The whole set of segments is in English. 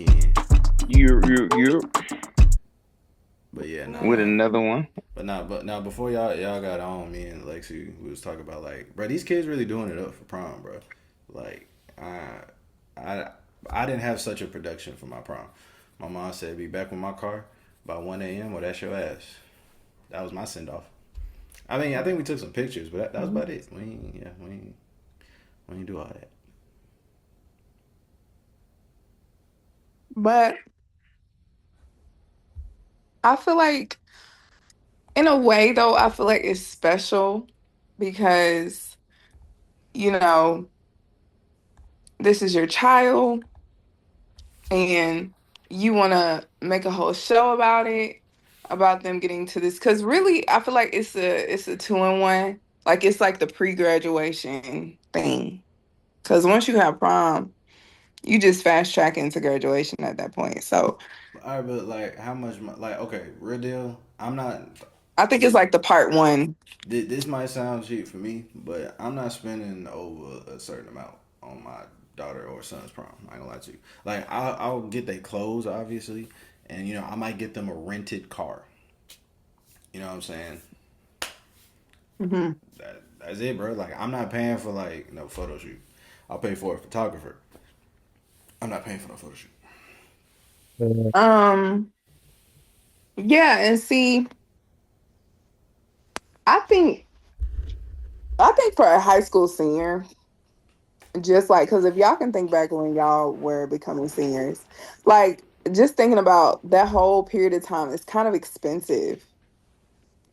in. You're But yeah, with nah. another one. But now before y'all got on, me and Lexi, we was talking about like, bro, these kids really doing it up for prom, bro. Like, I I didn't have such a production for my prom. My mom said, "Be back with my car by 1 a.m. or that's your ass." That was my send off. I mean, I think we took some pictures, but that was about it. We ain't do all that. But I feel like, in a way, though, I feel like it's special because, you know, this is your child and you want to make a whole show about it, about them getting to this. Because really, I feel like it's a two-in-one. Like it's like the pre-graduation thing. Because once you have prom, you just fast track into graduation at that point. So All right, but like, how much? Like, okay, real deal. I'm not. I think it's This, like the part one. this might sound cheap for me, but I'm not spending over a certain amount on my daughter or son's prom. I ain't gonna lie to you. Like, I'll get their clothes, obviously, and I might get them a rented car. You know what I'm saying? Hmm. That's it, bro. Like, I'm not paying for like no photo shoot. I'll pay for a photographer. I'm not paying for no photo shoot. Um, yeah, and see, I think I think for a high school senior, just like because if y'all can think back when y'all were becoming seniors, like just thinking about that whole period of time is kind of expensive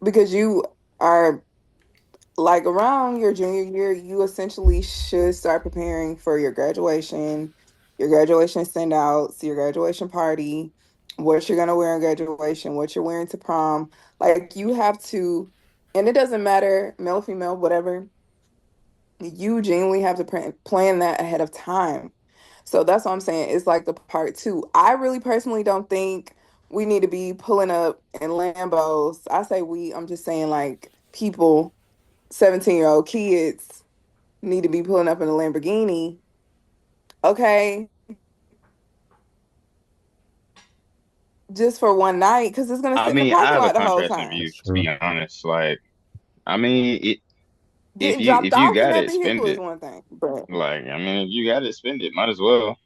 because you are like around your junior year, you essentially should start preparing for your graduation send outs, your graduation party, what you're gonna wear in graduation, what you're wearing to prom. Like you have to, and it doesn't matter, male, female, whatever, you genuinely have to plan that ahead of time. So that's what I'm saying. It's like the part two. I really personally don't think we need to be pulling up in Lambos. I say we, I'm just saying like people 17-year-old kids need to be pulling up in a Lamborghini, okay, just for one night because it's gonna I sit in the mean, I parking have a lot the whole contrasting time. view That's to be true. honest. Like, I mean, Getting if dropped you off in got that it, vehicle spend is it. one thing, but Like, I mean, if you got it, spend it. Might as well.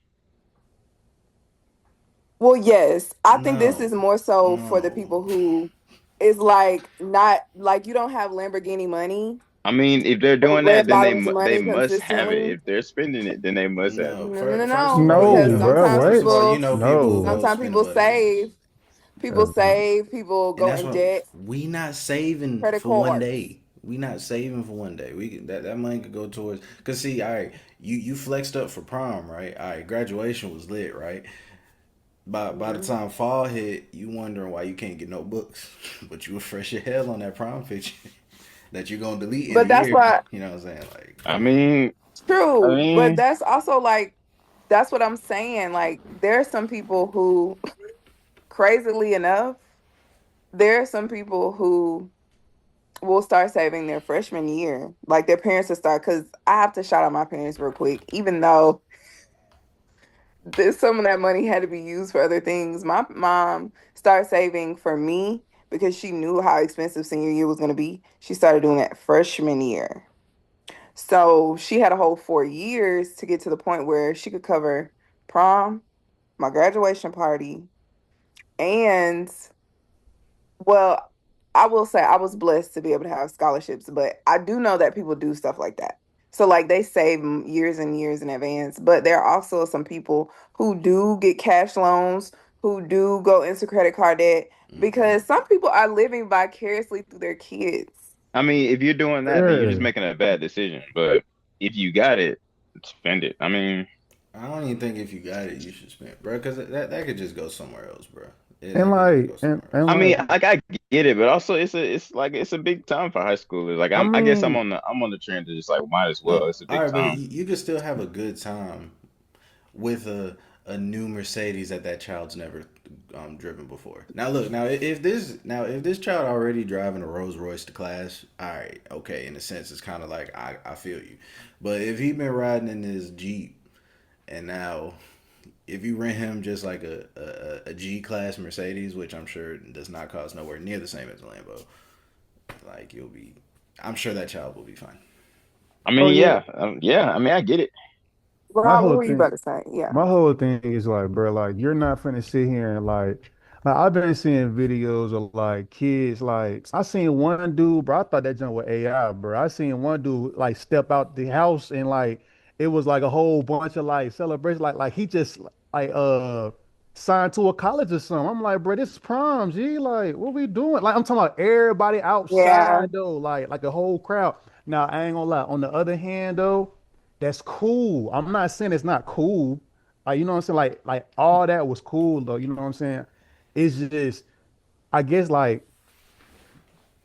well, yes, I think this No, is more so for the no. people who is like not like you don't have Lamborghini money I mean, if they're or doing that, red then bottoms they money must have it. consistently. If they're spending it, then they must have it. No, No, no, no, first of no, all, No, because bro. first of all, What? people No. sometimes spend people money, Uh, save, people and go that's in what debt, we not saving credit for one cards. day. We not saving for one day. That money could go towards. Cause see, all right, you flexed up for prom, right? All right, graduation was lit, right? By the Mhm. time fall hit, you wondering why you can't get no books, but you were fresh as hell on that prom picture that you're gonna delete in a But that's year. why You know what I'm saying? Like, I come on. mean, I true, but mean, that's also like that's what I'm saying. Like there are some people who, crazily enough, there are some people who will start saving their freshman year. Like their parents will start because I have to shout out my parents real quick, even though some of that money had to be used for other things. My mom started saving for me because she knew how expensive senior year was going to be. She started doing that freshman year. So she had a whole 4 years to get to the point where she could cover prom, my graduation party, and well, I will say I was blessed to be able to have scholarships, but I do know that people do stuff like that. So like they save years and years in advance, but there are also some people who do get cash loans, who do go into credit card debt Mm-mm. because some people are living vicariously through their kids. I mean, if you're doing that, then you're just yeah. making a bad decision. But if you got it, spend it. I mean, I don't even think if you got it, you should spend, bro. Because that could just go somewhere else, bro. And That could just go like somewhere and else. I mean, like like I get it, but also it's a big time for high schoolers. Like I I guess mean, I'm on the trend to just like might as well. No, It's a all big right, but time. you could still have a good time with a new Mercedes that child's never driven before. Now look, if this child already driving a Rolls Royce to class, all right, okay, in a sense, it's kind of like I feel you, but if he been riding in his Jeep and now if you rent him just like a G class Mercedes, which I'm sure does not cost nowhere near the same as a Lambo, like you'll be, I'm sure that child will be fine. I Oh mean, yeah, yeah, yeah. I mean, I get it. my Rob, what whole were you thing. about to say? Yeah. My whole thing is like, bro, like you're not finna sit here and like I've been seeing videos of like kids, like I seen one dude, bro. I thought that junk was AI, bro. I seen one dude like step out the house and like it was like a whole bunch of like celebration, like he just like signed to a college or something. I'm like, bro, this is prom, G. Like, what we doing? Like, I'm talking about everybody Yeah. outside though, like a whole crowd. Now, I ain't gonna lie. On the other hand, though, that's cool. I'm not saying it's not cool. Like, you know what I'm saying? Like all that was cool though. You know what I'm saying? It's just, I guess, like,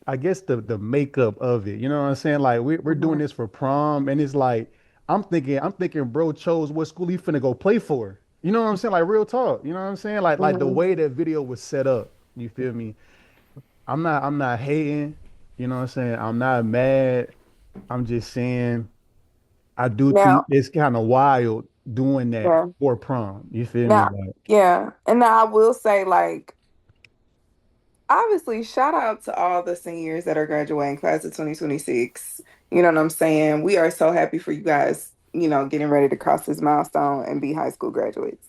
I guess the makeup of it. You know what I'm saying? Like, we're doing Mhm. this for prom, and it's like, I'm thinking, bro chose what school he finna go play for. You know what I'm saying? Like, real talk. You know what I'm saying? Like the Mhm. way that video was set up. You feel me? I'm not hating. You know what I'm saying? I'm not mad. I'm just saying. I do think Now, it's kind of wild doing that yeah. for prom. You feel me? Now, Like, yeah. And now I will say, like, obviously, shout out to all the seniors that are graduating class of 2026. You know what I'm saying? We are so happy for you guys, getting ready to cross this milestone and be high school graduates.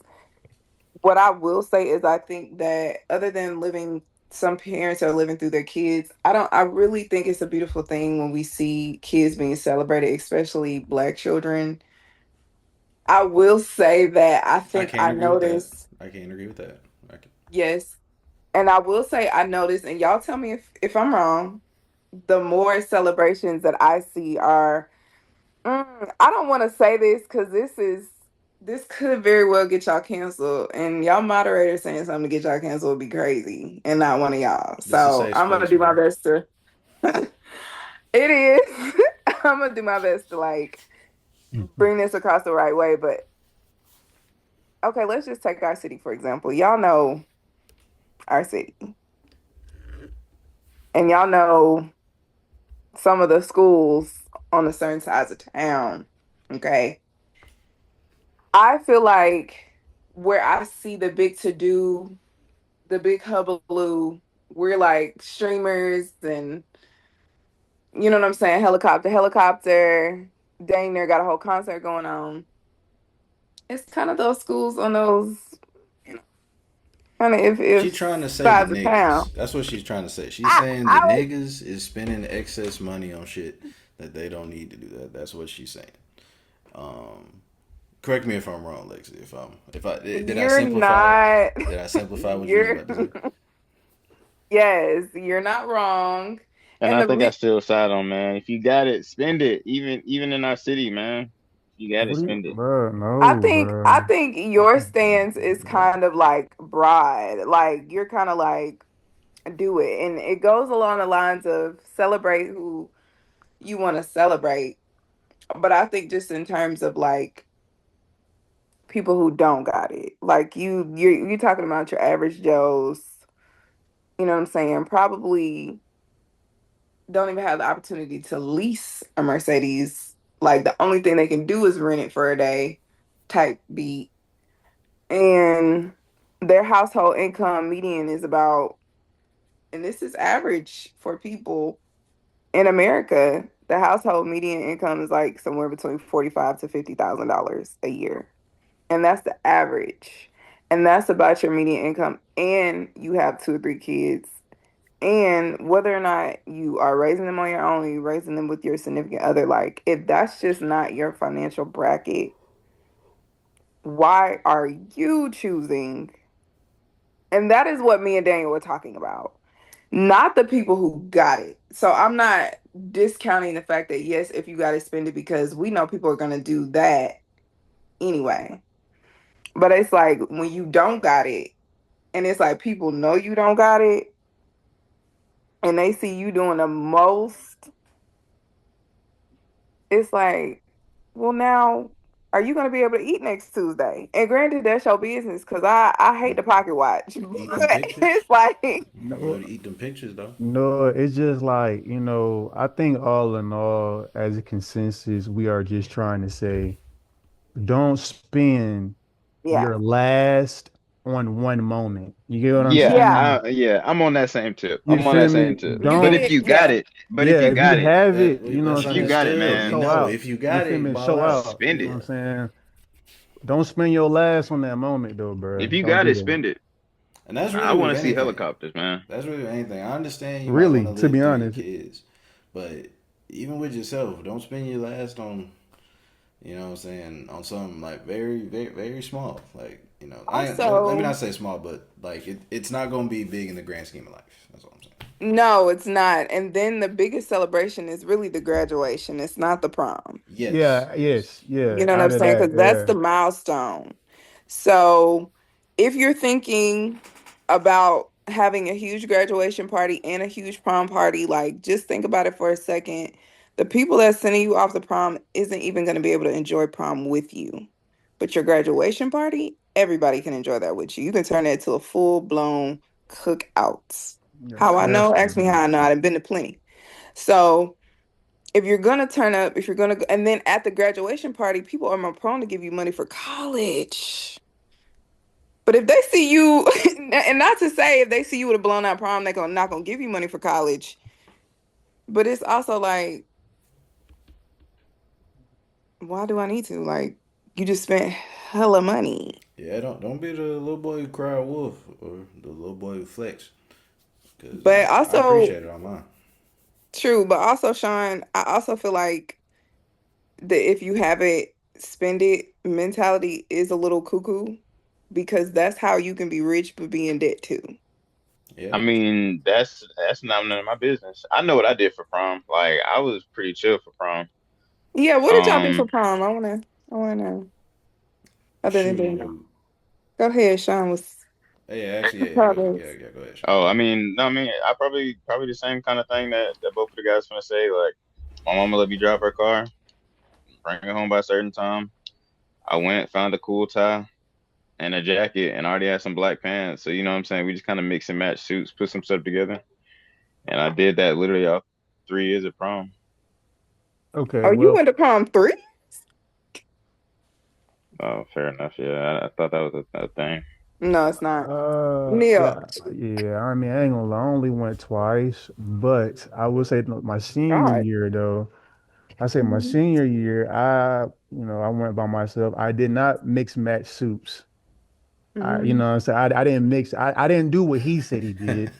What I will say is I think that other than living, some parents are living through their kids. I really think it's a beautiful thing when we see kids being celebrated, especially Black children. I will say that I I think can't I agree with that. noticed, I can't agree with that. I can, yes, and I will say I noticed, and y'all tell me if I'm wrong, the more celebrations that I see are, I don't want to say this because this could very well get y'all canceled, and y'all moderators saying something to get y'all canceled would be crazy, and not one of y'all. this is a So safe I'm gonna space, do my man. best to. It is. I'm gonna do my best to like bring this across the right way, but okay, let's just take our city for example. Y'all know our city, and y'all know some of the schools on the certain sides of town. Okay. I feel like where I see the big to do, the big hullabaloo, we're like streamers and you know what I'm saying? Helicopter. Dang, there got a whole concert going on. It's kind of those schools on those, you know, kind of She if trying to say the sides of town. niggas. That's what she's trying to say. She's I, saying the I niggas is spending excess money on shit that they don't need to do that. That's what she's saying. Um, correct me if I'm wrong, Lexi. If I did I you're simplify not, did I simplify what you was you're, about to say? yes, you're not wrong. And And I the think I re still side on, man. If you got it, spend it. Even in our city, man. If you got it, what do you, spend it. bro? I No, think I bro. think your stance is kind of like broad. Like you're kind of like do it. And it goes along the lines of celebrate who you want to celebrate. But I think just in terms of like people who don't got it. Like you're talking about your average Joes, you know what I'm saying? Probably don't even have the opportunity to lease a Mercedes. Like the only thing they can do is rent it for a day type beat. And their household income median is about, and this is average for people in America, the household median income is like somewhere between 45 to $50,000 a year. And that's the average. And that's about your median income. And you have two or three kids. And whether or not you are raising them on your own, or you raising them with your significant other, like if that's just not your financial bracket, why are you choosing? And that is what me and Daniel were talking about, not the people who got it. So I'm not discounting the fact that yes, if you got to spend it because we know people are going to do that anyway. But it's like when you don't got it, and it's like people know you don't got it, and they see you doing the most, it's like, well, now are you going to be able to eat next Tuesday? And granted, that's your business because I hate the pocket watch. Eat them But pictures. it's like, You be able No, to eat them pictures though. no, it's just like, I think all in all, as a consensus, we are just trying to say, don't spend Yeah. your last on one moment. You get what I'm Yeah, Yeah. saying? I'm on that same tip. You I'm on feel that me? same tip. You But get if Don't, it. you got Yeah. it, but if yeah, you if you got it, have it, you know That's if what I'm you saying? got it, understood. We man, Show know out. if you You got feel it, me? ball Show out. out. You spend know it. what I'm saying? Don't spend your last on that moment though, bro. If you Don't got do it, that. spend it. And that's I really want with to see anything. helicopters, man. That's really with anything. I understand you might want to Really, to live be through your honest. kids, but even with yourself, don't spend your last on, you know what I'm saying, on something like very, very, very small. Like, you know, let me Also, not say small, but like it's not going to be big in the grand scheme of life. That's what I'm saying. no, it's not. And then the biggest celebration is really the graduation. It's not the prom. Yes, Yeah, yes. yes, yeah. You know what I'm Out of saying? that, Because that's the yeah. milestone. So if you're thinking about having a huge graduation party and a huge prom party, like just think about it for a second. The people that's sending you off the prom isn't even going to be able to enjoy prom with you. But your graduation party, everybody can enjoy that with you. You can turn that to a full-blown cookout. Yeah, How I know? that's Ask me how I know. I've been to plenty. So if you're gonna turn up, if you're gonna go, and then at the graduation party, people are more prone to give you money for college. But if they see you, and not to say if they see you with a blown out prom, they're gonna not gonna give you money for college. But it's also like, why do I need to? Like, you just spent hella money. Yeah, don't be the little boy who cried wolf or the little boy who flex. Cause you But know I also appreciate it on mine. true, but also Sean, I also feel like the if you have it, spend it mentality is a little cuckoo because that's how you can be rich but be in debt too. Yeah, I mean, that's not none of my business. I know what I did for prom. Like I was pretty chill for prom. Yeah, what did y'all do for Um, prom? I wanna know. Other than Daniel. shoot. Go ahead, Sean was Hey, actually, yeah, probably. go ahead, Sean. oh, I mean, no, I mean, I probably the same kind of thing that both of the guys gonna say. Like, my mama let me drive her car, bring her home by a certain time. I went, found a cool tie and a jacket, and I already had some black pants. So you know what I'm saying? We just kind of mix and match suits, put some stuff together, and I did that literally all 3 years of prom. okay. Oh, you Well, went to prom three? Oh, fair enough. Yeah, I thought that was a thing. No, it's not. Neil. yeah, yeah. I mean, I ain't gonna lie, I only went twice, but I would say my senior God. year though. I say my Mhm. senior year, I went by myself. I did not mix match suits. Mhm. What I'm saying, I didn't mix. I didn't do what he said he did.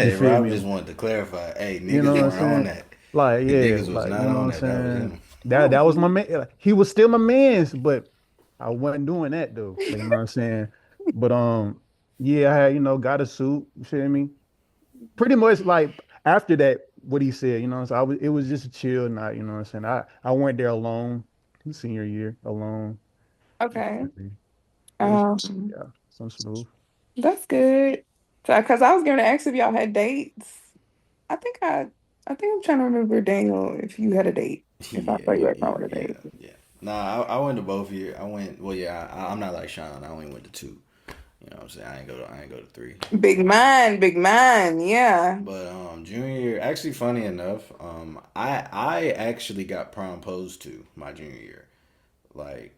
You Hey, feel Rob me? just wanted to clarify. Hey, You know niggas what I'm weren't on saying? that. Like, yeah, Niggas was like, not you know what on I'm that. That was saying? him. That was my man. Like, he was still my man's, but I wasn't doing that though. Like, you know what I'm saying? But yeah, I had, got a suit, you feel me? Pretty much like after that, what he said, so it was just a chill night, you know what I'm saying? I went there alone, senior year, alone. You Okay. feel me? It was Um, yeah, some smooth. that's good. So, because I was going to ask if y'all had dates. I think I, I think I'm trying to remember Daniel if you had a date. If I Yeah, thought you had prom with a date. yeah. Nah, I went to both years. I went. Well, yeah, I'm not like Sean. I only went to two. You know what I'm saying? I ain't go to three. Big man. Yeah. But junior year, actually, funny enough, I actually got promposed to my junior year. Like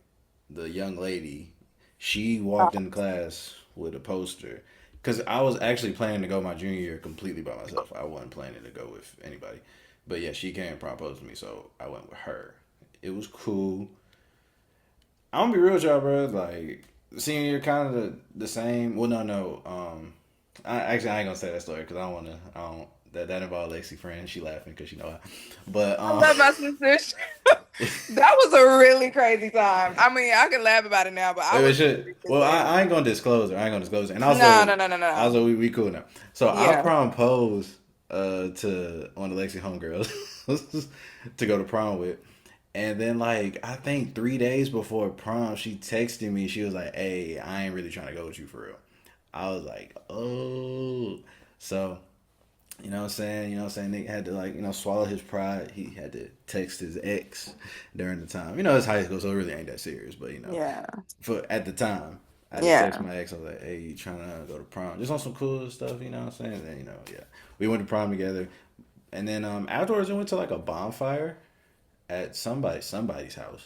the young lady, she walked in class with a poster because I was actually planning to go my junior year completely by myself. I wasn't planning to go with anybody. But yeah, she came and proposed to me, so I went with her. It was cool. I'm gonna be real with y'all, bro. Like senior year, kind of the same. Well, no. I ain't gonna say that story because I don't want to. I don't. That involved Lexi friend. She laughing because she know I. But I love my sister. That was a really crazy time. I mean, I can laugh about it now, but I it was was shit. really Well, pissed. I ain't gonna disclose her. I ain't gonna disclose her. And No, no, no, no, no. also we cool now. So I Yeah. proposed to one of the Lexi homegirls to go to prom with. And then like I think 3 days before prom, she texted me. She was like, "Hey, I ain't really trying to go with you for real." I was like, "Oh." So you know what I'm saying? You know what I'm saying? Nick had to like, swallow his pride. He had to text his ex during the time. You know, it's high school, so it really ain't that serious. But Yeah. for at the time, I just text Yeah. my ex. I was like, "Hey, you trying to go to prom? Just on some cool stuff." You know what I'm saying? And then yeah, we went to prom together. And then afterwards, we went to like a bonfire at somebody's house.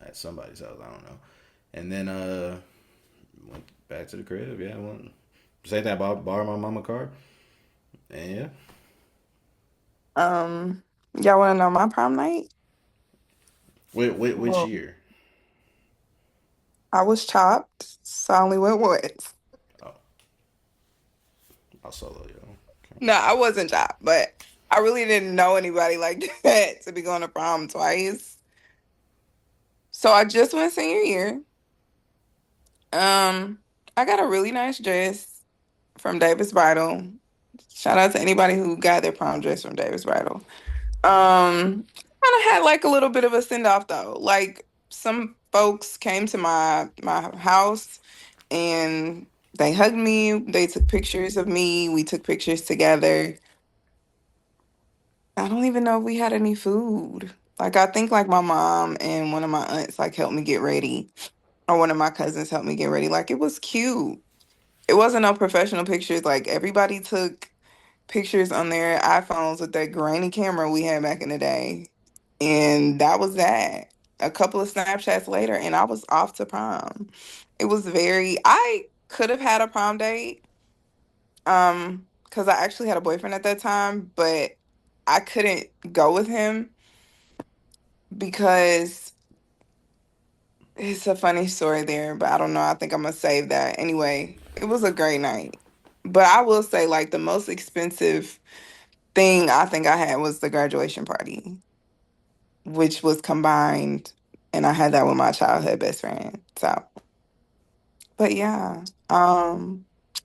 At somebody's house, I don't know. And then went back to the crib. Yeah, went. Same thing about borrow my mama car. And yeah, Um, y'all want to know my prom night? which Well, year? I was chopped, so I only went once. Oh, I'll solo yo. Okay. No, I wasn't chopped, but I really didn't know anybody like that to be going to prom twice. So I just went senior year. Um, I got a really nice dress from Davis Bridal. Shout out to anybody who got their prom dress from Davis Bridal. Kind of had like a little bit of a send off though. Like some folks came to my house and they hugged me. They took pictures of me. We took pictures together. I don't even know if we had any food. Like I think like my mom and one of my aunts like helped me get ready, or one of my cousins helped me get ready. Like it was cute. It wasn't no professional pictures. Like everybody took pictures on their iPhones with that grainy camera we had back in the day. And that was that. A couple of Snapchats later, and I was off to prom. It was I could have had a prom date, because I actually had a boyfriend at that time, but I couldn't go with him because it's a funny story there, but I don't know. I think I'm gonna save that. Anyway, it was a great night. But I will say, like, the most expensive thing I think I had was the graduation party, which was combined, and I had that with my childhood best friend. So, but yeah.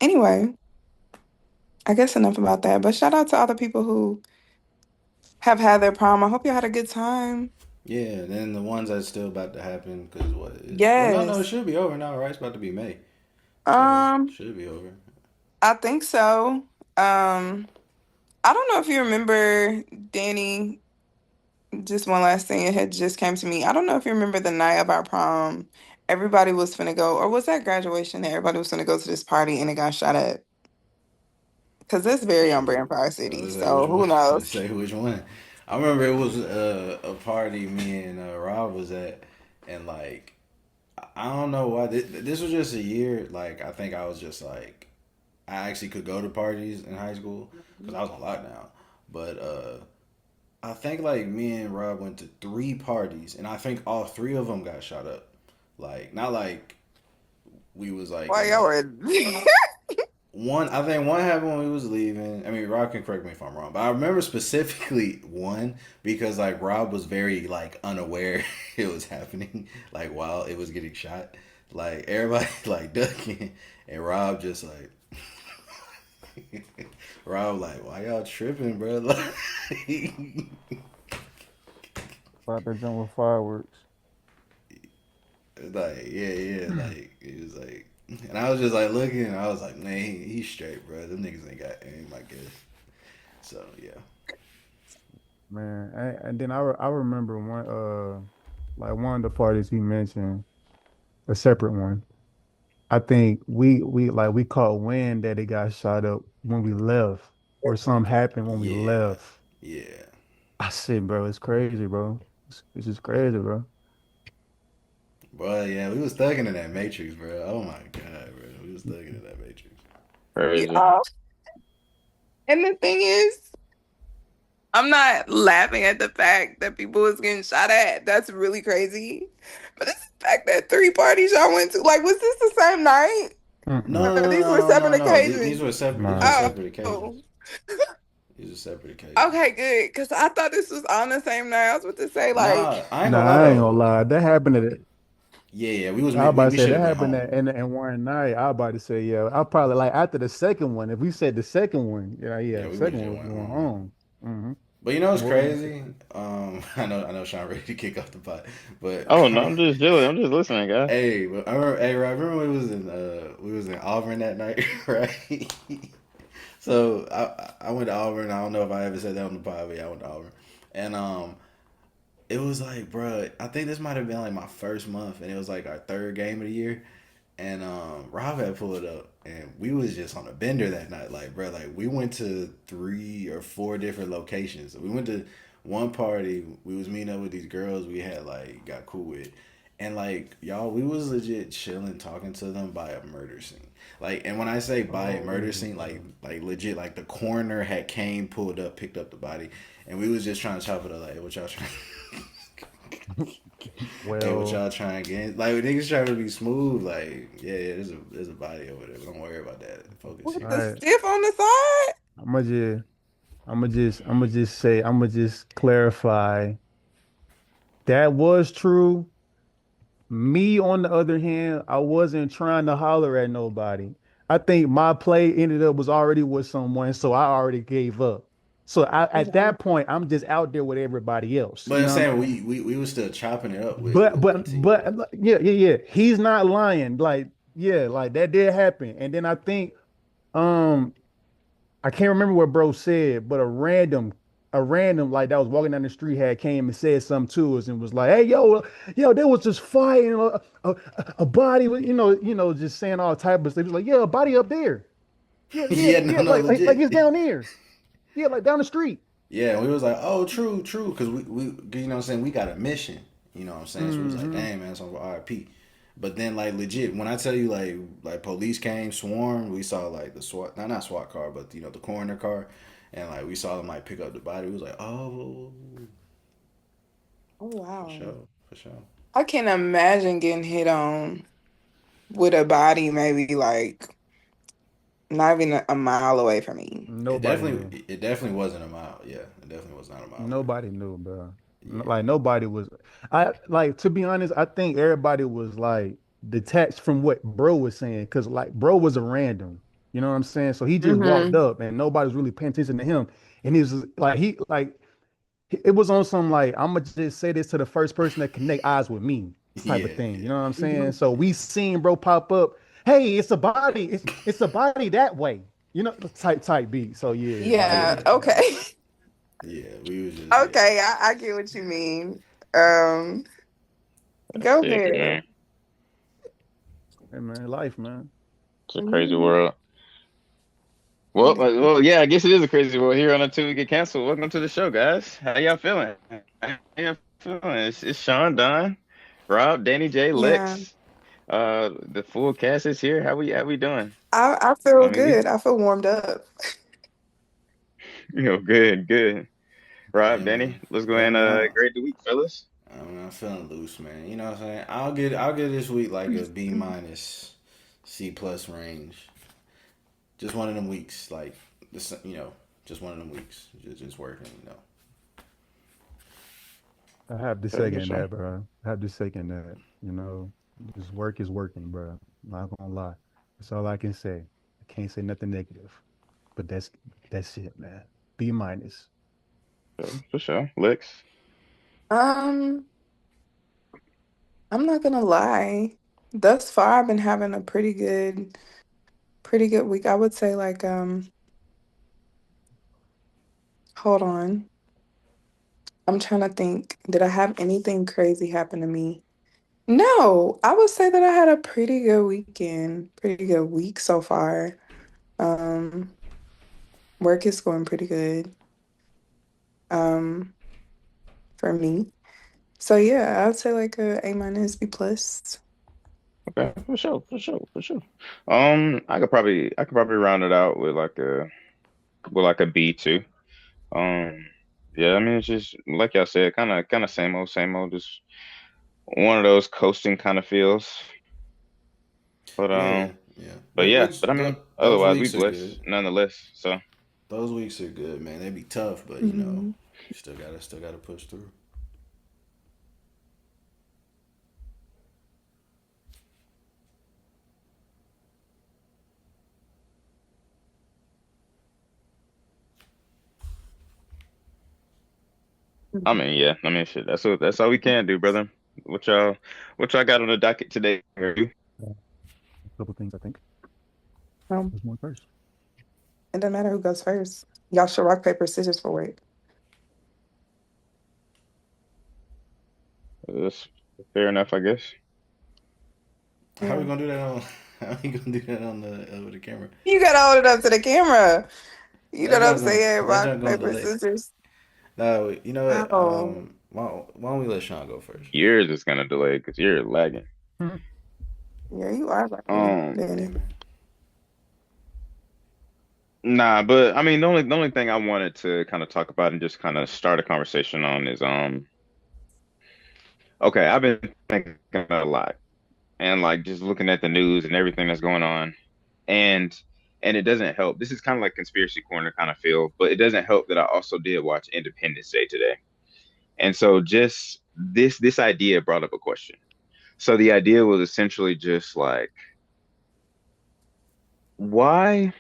Anyway, I guess enough about that. But shout out to all the people who have had their prom. I hope you had a good time. Yeah, then the ones that's still about to happen because what? Well, no, it Yes. should be over now, right? It's about to be May, so Um, should be over. I think so. Um, I don't know if you remember, Danny. Just one last thing, it had just came to me. I don't know if you remember the night of our prom. Everybody was finna go, or was that graduation that everybody was finna go to this party and it got shot up? Because that's very on brand for our I city. was say which So one? who I knows? say which one. I remember it was a party me and Rob was at, and like I don't know why this was just a year. Like I think I was just like I actually could go to parties in high school because I was on lockdown. But I think like me and Rob went to three parties, and I think all three of them got shot up. Like not like we was like Why in y'all the were one. I think one happened when we was leaving. I mean, Rob can correct me if I'm wrong, but I remember specifically one because like Rob was very like unaware it was happening, like while it was getting shot. Like everybody like ducking, and Rob just like Rob like, why y'all tripping, bro? About to jump with fireworks. Like like it was like, and I was just like looking, and I was like, man, he's straight, bro. Them niggas ain't got aim, I guess. So yeah, Man, and then I remember one like one of the parties he mentioned, a separate one. I think we caught wind that it got shot up when we left, or something happened when we yeah, left. yeah, I said, bro, it's crazy, bro. It's just crazy, bro. bro. Yeah, we was thugging in that Matrix, bro. Oh my god, bro, we was thugging in that Matrix. Crazy. yeah. And the thing is, I'm not laughing at the fact that people was getting shot at. That's really crazy. But it's the fact that three parties y'all went to, like, was this the same night? No, Mm-mm. Or no, these were no, no, separate no. These occasions? were separate. These were Nah, Oh, separate occasions. oh. These are separate occasions. Okay, good. Because I thought this was on the same night. I was about to say, like, Nah, I ain't nah, gonna lie I ain't gonna though. lie. That happened at Yeah, yeah, we was I was about to we say should that have went happened home. in one night. I was about to say, yeah, I probably like after the second one. If we said the second one, yeah, Yeah, the we would second have one just was went going home. home. Hmm. But you know what's What was you crazy? I know Sean ready to kick off the pot, but Oh no, I'm just chilling. I'm just listening, guys. hey, but I remember, hey, Rob, remember we was in Auburn that night, right? So I went to Auburn. I don't know if I ever said that on the pod, but yeah, I went to Auburn, and it was like, bro, I think this might have been like my first month, and it was like our third game of the year, and Rob had pulled up, and we was just on a bender that night, like, bro, like we went to 3 or 4 different locations. We went to one party. We was meeting up with these girls we had like got cool with, And like y'all, we was legit chilling, talking to them by a murder scene. Like, and when I say by a Oh, murder scene, like legit, like the coroner had came, pulled up, picked up the body, and we was just trying to chop it up. Like, hey, what y'all trying? Hey, what well, y'all trying to get? Like, niggas trying to be smooth. Like, yeah, there's a body over there, but don't worry about that. Focus With here. all the right. stiff on the side? I'm gonna just, I'm gonna just clarify. That was true. Me, on the other hand, I wasn't trying to holler at nobody. I think my play ended up was already with someone, so I already gave up. So at Yeah. that point, I'm just out there with everybody else. But You I'm know what saying I'm saying? we was still chopping it up But with but T, bro. but yeah. He's not lying. Like yeah, like that did happen. And then I think um I can't remember what bro said, but a random like that was walking down the street had came and said something to us and was like, "Hey, yo, there was just fighting a body, just saying all type of stuff." He was like, "Yeah, a body up there. Yeah, no, Yeah, no, like legit. it's down there. Yeah, like down the street." Yeah, we was like, oh, true, true, because we, you know what I'm saying, we got a mission, you know what I'm saying, so we was like, Hmm. dang, man, it's on RIP. But then, like, legit, when I tell you, like police came, swarmed, we saw, like, the SWAT, not SWAT car, but, the coroner car, and, like, we saw them, like, pick up the body. We was like, oh, Oh for wow. sure, for sure. I can imagine getting hit on with a body maybe like not even a mile away from me. Nobody knew. It definitely wasn't a mile, yeah, it definitely was not a mile away. Nobody knew, bro. Yeah, Like nobody was. I like to be honest. I think everybody was like detached from what bro was saying, because like bro was a random. You know what I'm saying? So he just walked Mm-hmm. up, and nobody was really paying attention to him. And he was like, it was on some like I'm gonna just say this to the first person that connect eyes with me type of yeah, thing. You know yeah. what I'm Hmm. saying? So we seen bro pop up. Hey, it's a body. It's a body that way. Type beat. So yeah, like Yeah, okay. Yeah, we was just, yeah. Okay, I get what you mean. Um, That's go it, ahead. man. hey man, life, man. It's a crazy Mhm. world. It Well, yeah, I guess it is a crazy world here on Until We Get Canceled. Welcome to the show, guys. How y'all feeling? How y'all feeling? It's Sean, Don, Rob, Danny J, Yeah, Lex. The full cast is here. How we doing? I I feel mean, we good. I feel warmed up. good. Rob, Yeah, Danny, man. let's go Yeah, ahead and man. grade the week, fellas. I'm feeling loose, man. You know what I'm saying? I'll get this week like a B minus, C plus range. Just one of them weeks, like this, just one of them weeks, just working. I have to Okay, for second sure. that, bro. I have to second that. This work is working, bro. Not gonna lie. That's all I can say. I can't say nothing negative. But that's it, man. B minus. For sure. Lex. Um, I'm not gonna lie. Thus far, I've been having a pretty good week. I would say like hold on. I'm trying to think. Did I have anything crazy happen to me? No, I would say that I had a pretty good weekend, pretty good week so far. Um, work is going pretty good, for me. So yeah, I'd say like a A minus, B plus. Okay, for sure. I could probably round it out with like a B too. Um, yeah, I mean it's just like y'all said, kind of same old, just one of those coasting kind of feels. But Yeah, um, yeah. but yeah, but I mean Those otherwise we weeks are blessed good. nonetheless. So Those weeks are good, man. They be tough, but Mhm. you still gotta push through. I mean yeah, I mean shit. That's all we can do, brother. What y'all what y'all got on the docket today? A couple things I think. Um, There's one first. it doesn't matter who goes first. Y'all should rock, paper, scissors for it. That's fair enough, I guess. How we Yeah. gonna do that on? How we gonna do that on the with the camera? You gotta hold it up to the camera. You know That what I'm junk going saying? that Rock, junk going paper, delay. scissors. No, you know what? Oh. why don't we let Sean go first? Yours is kind of delayed because you're lagging. Yeah, you are right, Um, Hey Danny. man, nah, but I mean, the only thing I wanted to kind of talk about and just kind of start a conversation on is okay, I've been thinking a lot and like just looking at the news and everything that's going on, and and it doesn't help. This is kind of like conspiracy corner kind of feel, but it doesn't help that I also did watch Independence Day today, and so just this idea brought up a question. So the idea was essentially just like, why?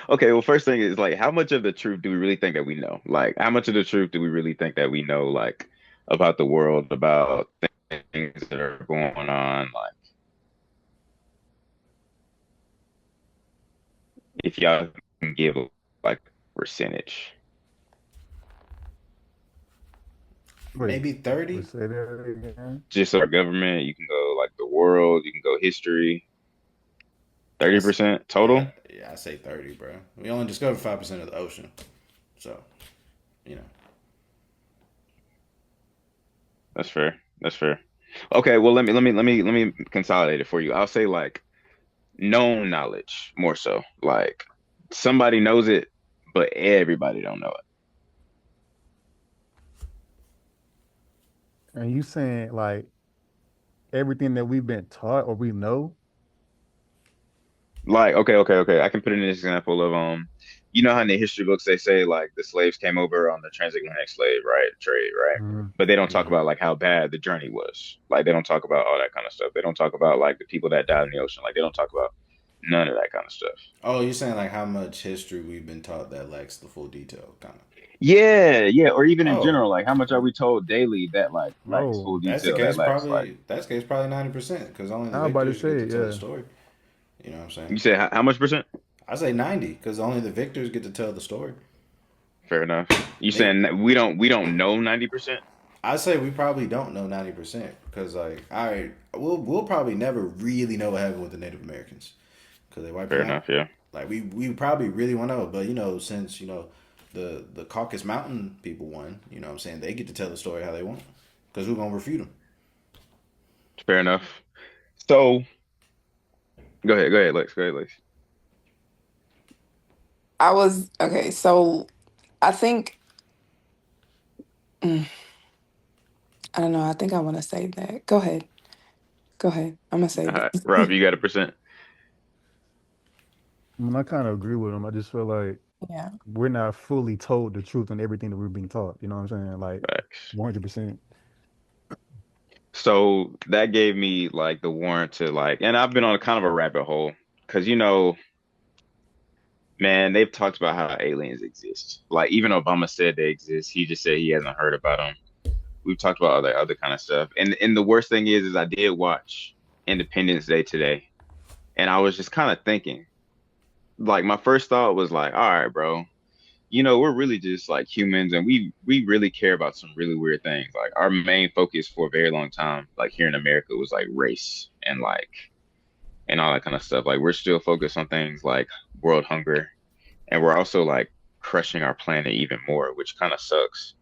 Okay, well, first thing is like, how much of the truth do we really think that we know? Like, how much of the truth do we really think that we know, like, about the world, about things that are going on? Like, if y'all can give like percentage, Wait, maybe 30. let's say that again. just our government, you can go like the world, you can go history, I s 30% yeah, total. yeah, I say 30, bro. We only discovered 5% of the ocean, so you know. That's fair. That's fair. Okay, well, let me consolidate it for you. I'll say like known knowledge more so. Like somebody knows it, but everybody don't know it. And you saying like everything that we've been taught or we know? Like, okay. I can put in an example of you know how in the history books they say like the slaves came over on the transatlantic slave right trade, right? Mhm. But they don't talk Mhm. about like how bad the journey was. Like they don't talk about all that kind of stuff. They don't talk about like the people that died in the ocean. Like they don't talk about none of that kind of stuff. Oh, you're saying like how much history we've been taught that lacks the full detail, kind of. Yeah, or even in Oh, general, like how much are we told daily that like lacks full Oh, detail, that lacks like that's the case probably 90% because only the I was about to victors get say, to tell the yeah. story. You know what I'm saying? you said how much percent? I say 90 because only the victors get to tell the story. Fair enough. You Nick, saying that we don't know 90%? I say we probably don't know 90% because like, all right, we'll probably never really know what happened with the Native Americans because they wiped Fair them out. enough, yeah. Like we probably really want to know, but since the Caucasus Mountain people won, what I'm saying, they get to tell the story how they want because who's gonna refute them? Fair enough. So go ahead, Lex. Go ahead, Lex. I was okay, so I think mm, I don't know. I think I want to save that. Go ahead. Go ahead. I'm gonna All save right, it. Rob, you got a percent? I mean, I kind of agree with him. I just feel like Yeah. we're not fully told the truth on everything that we're being taught. You know what I'm saying? Like Facts. 100%. So that gave me like the warrant to like, and I've been on a kind of a rabbit hole because man, they've talked about how aliens exist. Like even Obama said they exist. He just said he hasn't heard about them. We've talked about other kind of stuff. And the worst thing is I did watch Independence Day today, and I was just kind of thinking, like my first thought was like, all right, bro, we're really just like humans, and we really care about some really weird things. Like our main focus for a very long time, like here in America, was like race and like and all that kind of stuff. Like we're still focused on things like world hunger, and we're also like crushing our planet even more, which kind of sucks.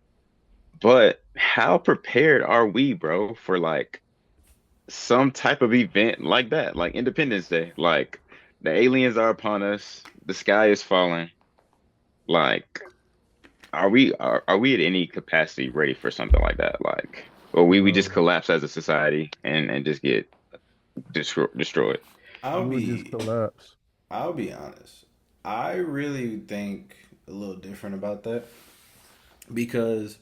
But how prepared are we, bro, for like some type of event like that, like Independence Day? Like the aliens are upon us, the sky is falling. Like, are we at any capacity ready for something like that? Like, or we just No, collapse as a society and just get destroyed. I'll we would just be collapse. I'll be honest. I really think a little different about that because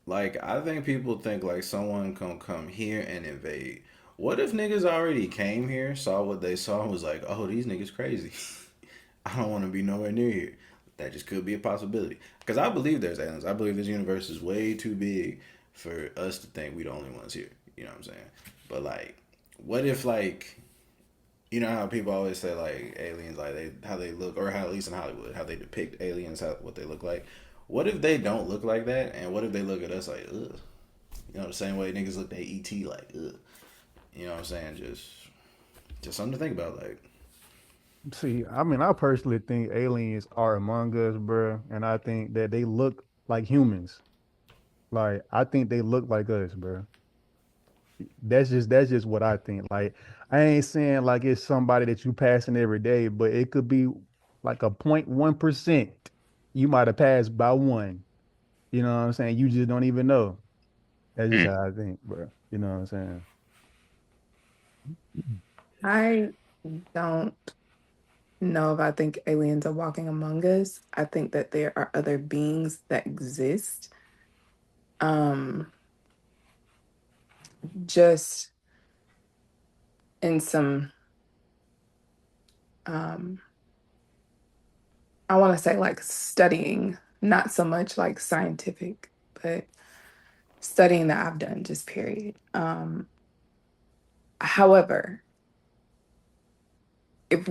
like I think people think like someone can come here and invade. What if niggas already came here, saw what they saw, and was like, "Oh, these niggas crazy. I don't want to be nowhere near here." That just could be a possibility. Because I believe there's aliens. I believe this universe is way too big for us to think we the only ones here. You know what I'm saying? But like, what if like how people always say like aliens, like they how they look, or how at least in Hollywood, how they depict aliens, how what they look like. What if they don't look like that, and what if they look at us like, ugh? The same way niggas looked at ET like, ugh. You know what I'm saying? Just something to think about. Like, See, I mean, I personally think aliens are among us, bro, and I think that they look like humans. Like I think they look like us, bro. That's just what I think. Like I ain't saying like it's somebody that you passing every day, but it could be like a 0.1%. You might have passed by one. You know what I'm saying? You just don't even know. That's just Mm. how I think, bro. You know what I'm saying? I don't know if I think aliens are walking among us. I think that there are other beings that exist. Um, just in some um I want to say like studying, not so much like scientific, but studying that I've done, just period. However, if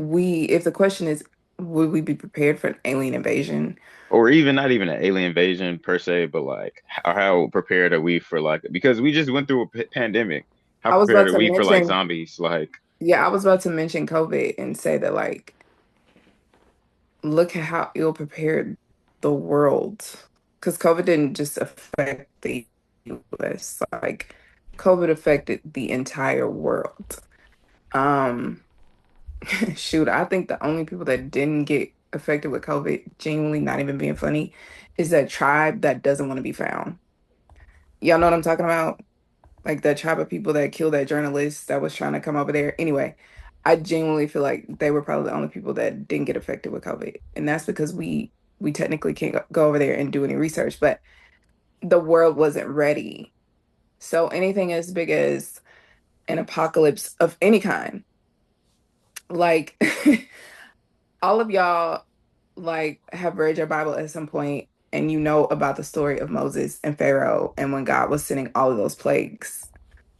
the question is, would we be prepared for an alien invasion? Or even not even an alien invasion per se, but like how prepared are we for like because we just went through a pandemic. How I was prepared about are to we for like mention, zombies? Like, yeah, I was about to mention COVID and say that like, look at how ill prepared the world, because COVID didn't just affect the US, like COVID affected the entire world. Um, Shoot, I think the only people that didn't get affected with COVID, genuinely not even being funny, is that tribe that doesn't want to be found. Y'all know what I'm talking about? Like that tribe of people that killed that journalist that was trying to come over there. Anyway, I genuinely feel like they were probably the only people that didn't get affected with COVID. And that's because we technically can't go over there and do any research, but the world wasn't ready. So anything as big as an apocalypse of any kind, like all of y'all like have read your Bible at some point and you know about the story of Moses and Pharaoh and when God was sending all of those plagues,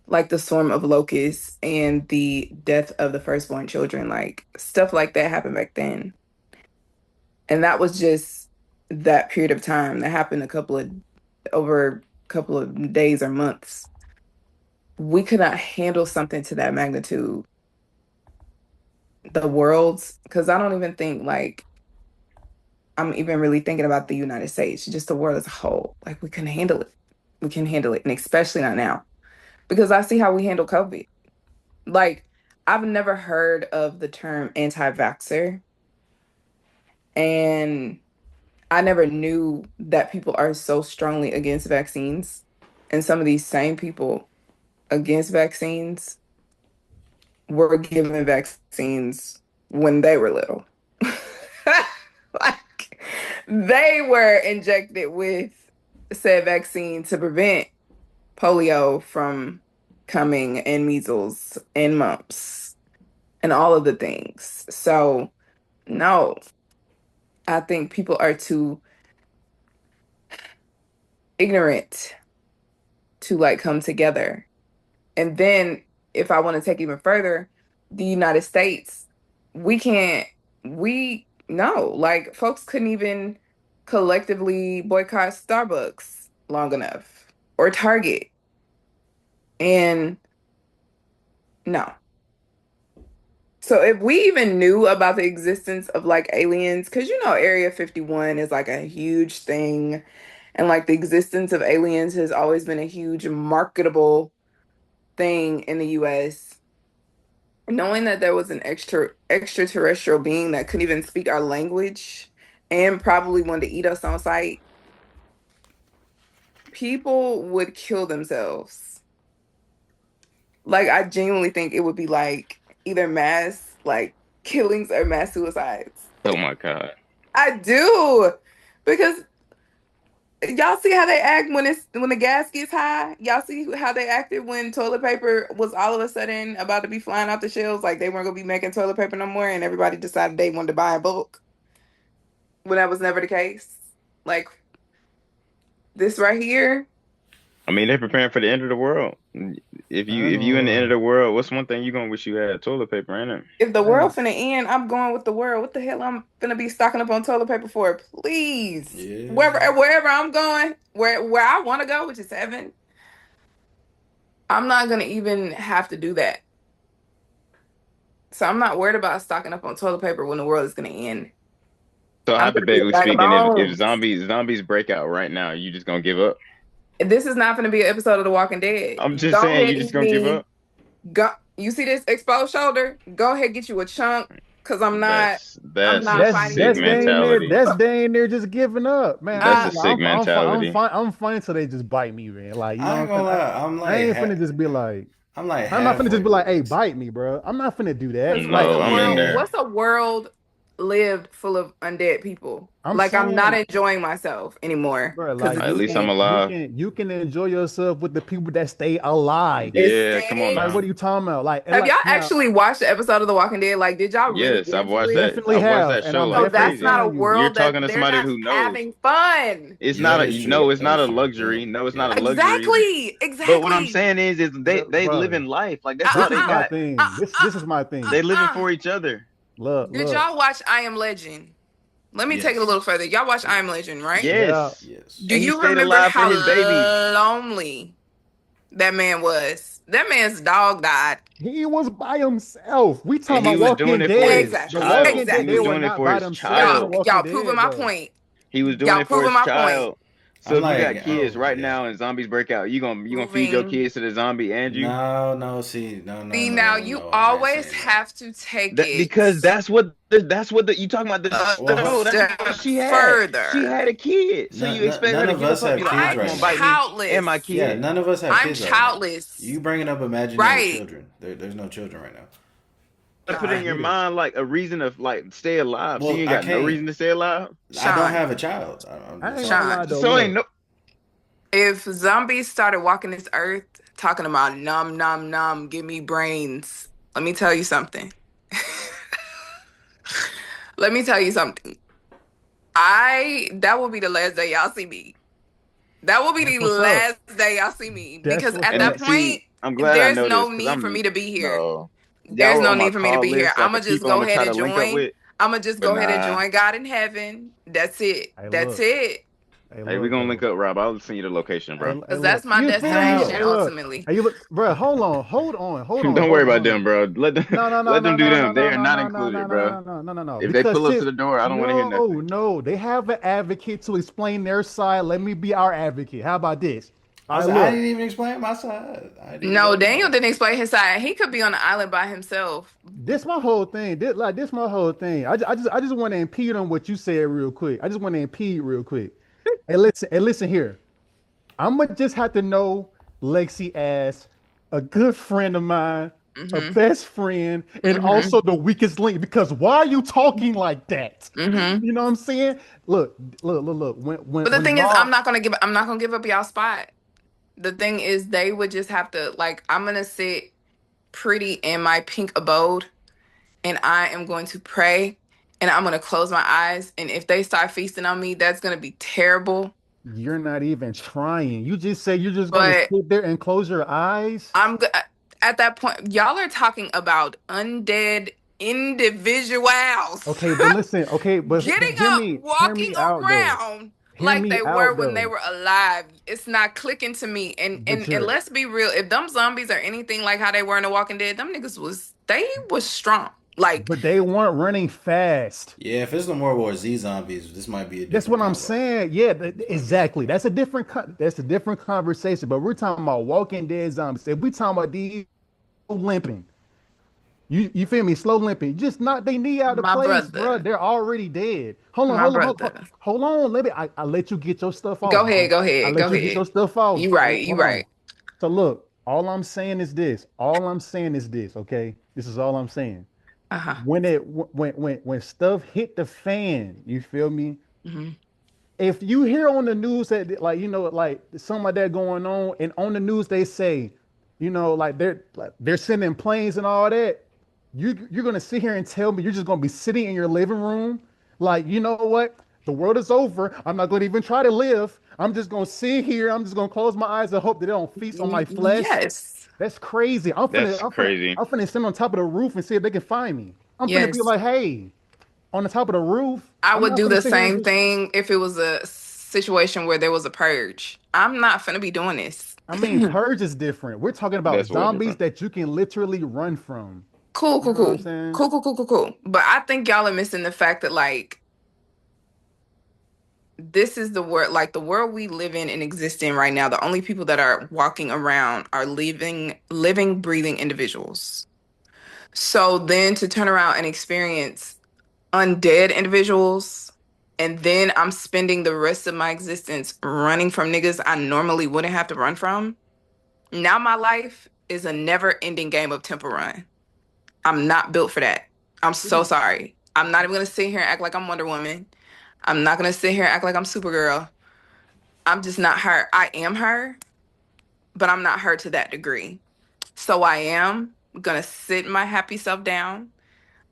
like the swarm of locusts and the death of the firstborn children, like stuff like that happened back then. And that was just that period of time that happened over a couple of days or months. We could not handle something to that magnitude. The world's, because I don't even think like I'm even really thinking about the United States, just the world as a whole. Like we can handle it. We can handle it. And especially not now. Because I see how we handle COVID. Like I've never heard of the term anti-vaxxer. And I never knew that people are so strongly against vaccines. And some of these same people against vaccines were given vaccines when they were little. Like they were injected with said vaccine to prevent polio from coming and measles and mumps and all of the things. So, no, I think people are too ignorant to like come together. And then if I want to take even further, the United States, we can't, we, no, like folks couldn't even collectively boycott Starbucks long enough or Target. And no. So if we even knew about the existence of like aliens, because you know Area 51 is like a huge thing, and like the existence of aliens has always been a huge marketable thing in the US. Knowing that there was an extraterrestrial being that couldn't even speak our language and probably wanted to eat us on sight, people would kill themselves. Like I genuinely think it would be like either mass like killings or mass suicides. oh my God. I do. Because y'all see how they act when the gas gets high? Y'all see how they acted when toilet paper was all of a sudden about to be flying off the shelves, like they weren't gonna be making toilet paper no more, and everybody decided they wanted to buy in bulk when that was never the case. Like this right here, I mean, they're preparing for the end of the world. I ain't If you gonna in the end lie. of the world, what's one thing you gonna wish you had? Toilet paper, ain't it? if the I world ain't, finna end, I'm going with the world. What the hell I'm finna be stocking up on toilet paper for? Please. Yeah. Wherever I'm going, where I want to go, which is heaven, I'm not gonna even have to do that. So I'm not worried about stocking up on toilet paper when the world is gonna end. So I'm gonna be a hypothetically bag of speaking, if bones. zombies break out right now, you just gonna give up? This is not going to be an episode of The Walking Dead. I'm just Go saying, ahead, you just eat gonna give me. up? Go. You see this exposed shoulder? Go ahead, get you a chunk, cause I'm not. I'm That's a not That's fighting sick you that's to the dang near mentality. that's dang near just giving up, man. I That's ain't a Uh, gonna lie, sick mentality. I'm fine till they just bite me, man. Like you I know ain't what I'm gonna saying. lie. I ain't finna just be like, I'm like I'm not finna just halfway be like, with hey, this. bite me, bro. I'm not finna do that. Cause what's Like No, a I'm in world? there. What's a world lived full of undead people? I'm Like I'm not saying, enjoying myself anymore. bro, Cause like it's At least I'm sad. alive. you can enjoy yourself with the people that stay alive. It's Yeah, come on sad. Like, now. what are you talking about? Like, and Have y'all like now, actually watched the episode of The Walking Dead? Like, did y'all really Yes, get into it? definitely I've watched have, that and show I'm So like definitely that's crazy. not a telling you, You're world that talking to they're somebody not who knows. having fun. It's Yeah, not that a is true. no, it's That not is a true. luxury. No, it's not a Yeah. luxury. Exactly. But what I'm Exactly. saying is they live bro. in life. Like that's all Uh, This they is uh, my got. uh, thing. uh, This is my uh, They thing. living uh. for each other. Did Look. y'all watch I Am Legend? Let me take it a Yes. little further. Y'all watch I Am Yes. Legend, right? Yeah, Yes. Yes. Do And he you stayed remember alive for how his baby. lonely that man was? That man's dog died. he was by himself. We And talking he about was Walking doing it for Dead. his The Exactly. child. Walking He Dead, they was Exactly. were doing it not for by his themselves in The Y'all, child. Walking y'all proving Dead, my though. point. He was doing Y'all it for proving his my point. child. So I'm if you got like, kids oh right yeah. now and zombies break out, you gonna feed your Proving. kids to the zombie and you? No, no, see, no, no, See, now no, you no. I ain't always saying that. have to take That it because that's what the you talking about the Well, a show. That's step what she had. She further. had a kid. So you expect her none to of get us up and be have like, all kids right, come right I'm on, now. bite me and my childless. Yeah, kid. none of us have I'm kids right now. childless. You bringing up imaginary Right. children? There's no children right now. To put I in your get it. mind like a reason to like stay alive. So you Well, ain't I got no can't. reason to stay alive. I don't Sean, have a child. I ain't So gonna Sean, lie though. So ain't Look, no if zombies started walking this earth talking about num num num, give me brains, let me tell you something. Let me tell you something. That will be the last day y'all see me. That will be that's the what's up. last day y'all see me That's because what's at and that up. point, see, I'm glad I there's know this no because need for me I'm to be here. no. Y'all There's were no on my need for me to call be here. list, I'm like the gonna just people I'm go gonna ahead try to and link up join. with. I'm gonna just But go ahead and nah. join God in heaven. That's it. Hey, That's look. it. Hey, Hey, we look gonna link though. up, Rob. I'll send you the location, Hey, bro. hey, Because look. that's my You feel me? destination Hey, how? look. ultimately. Hey, you look, bro. Don't worry about them, bro. Let them No, no, no, let no, them do no, no, them. They no, are no, not no, no, no, included, no, bro. no, no, no, no, no. If they Because pull up to shit, the door, I don't want to hear no, nothing. no. They have an advocate to explain their side. Let me be our advocate. How about this? All right, I look. didn't even explain my side. I didn't even No, let them Daniel know. didn't explain his side. He could be on the island by himself. This my whole thing. This my whole thing. I just want to impede on what you said real quick. I just want to impede real quick. And listen here. I'm gonna just have to know Lexi as a good friend of mine, a Mm-hmm. best friend, and Mm-hmm. also the weakest link. Because why are you talking like that? Mm-hmm. You know what I'm saying? Look, look. But the When thing is, Rob, I'm not gonna give up y'all spot. The thing is they would just have to like I'm gonna sit pretty in my pink abode and I am going to pray and I'm gonna close my eyes. And if they start feasting on me, that's gonna be terrible. you're not even trying. You just say you're just gonna But sit there and close your eyes. at that point, y'all are talking about undead individuals Okay, but listen. Okay, but getting up, hear walking me out though. around Hear like me they were out when they though. were alive. It's not clicking to me. And But and and you're let's be real. If them zombies are anything like how they were in The Walking Dead, them niggas was strong. Like but they weren't running fast. Yeah, if it's the World War Z zombies, this might be a That's different what I'm combo. saying. Yeah, exactly. That's a different conversation. But we're talking about Walking Dead zombies. If we talking about these limping, you feel me? Slow limping. Just knock they knee out of my place, bro. brother, They're already dead. my brother. Hold on. I let you get your stuff off, Go bro. ahead, go I ahead, go let you get ahead. your stuff off. You right, you Hold on. right. So look, all I'm saying is this. All I'm saying is this. Okay, this is all I'm saying. Uh-huh. When stuff hit the fan, you feel me? Hmm. If you hear on the news that like like something like that going on, and on the news they say, like they're sending planes and all that, you're gonna sit here and tell me you're just gonna be sitting in your living room, like you know what? The world is over. I'm not gonna even try to live. I'm just gonna sit here. I'm just gonna close my eyes and hope that they don't feast on my flesh. Yes, That's crazy. That's crazy. I'm finna stand on top of the roof and see if they can find me. I'm finna be yes. like, hey, on the top of the roof. I I'm would not do finna the sit here and same just thing if it was a situation where there was a purge. I'm not finna be doing this. I mean, purge is different. We're talking about That's way zombies different. that you can literally run from. Cool, You cool, know what I'm cool. saying? Cool, cool, cool, cool, cool. But I think y'all are missing the fact that like this is the world, like the world we live in and exist in right now. The only people that are walking around are living, breathing individuals. So then to turn around and experience undead individuals, and then I'm spending the rest of my existence running from niggas I normally wouldn't have to run from. Now my life is a never-ending game of Temple Run. I'm not built for that. I'm so sorry. I'm not even gonna sit here and act like I'm Wonder Woman. I'm not gonna sit here and act like I'm Supergirl. I'm just not her. I am her, but I'm not her to that degree. So I am gonna sit my happy self down.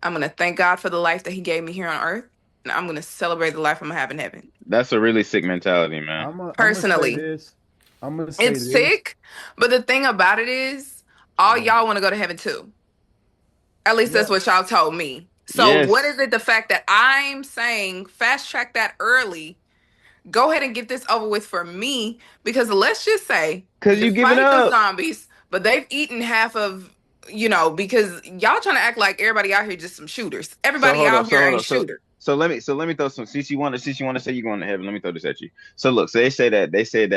I'm gonna thank God for the life that He gave me here on earth, and I'm gonna celebrate the life I'm gonna have in heaven. That's a really sick mentality, man. I'm gonna say Personally, this. I'm gonna say it's this. sick, but the thing about it is, all Um, y'all want to go to heaven too. At least yeah, that's what y'all told me. So what is Yes, it? The fact that I'm saying fast track that early, go ahead and get this over with for me, because let's just say because you you giving fight the up. zombies, but they've eaten half of, because y'all trying to act like everybody out here just some shooters. So Everybody hold up, out so here hold ain't up, so shooter. let me throw some. Since you want to say you're going to heaven, let me throw this at you. So look, so they say that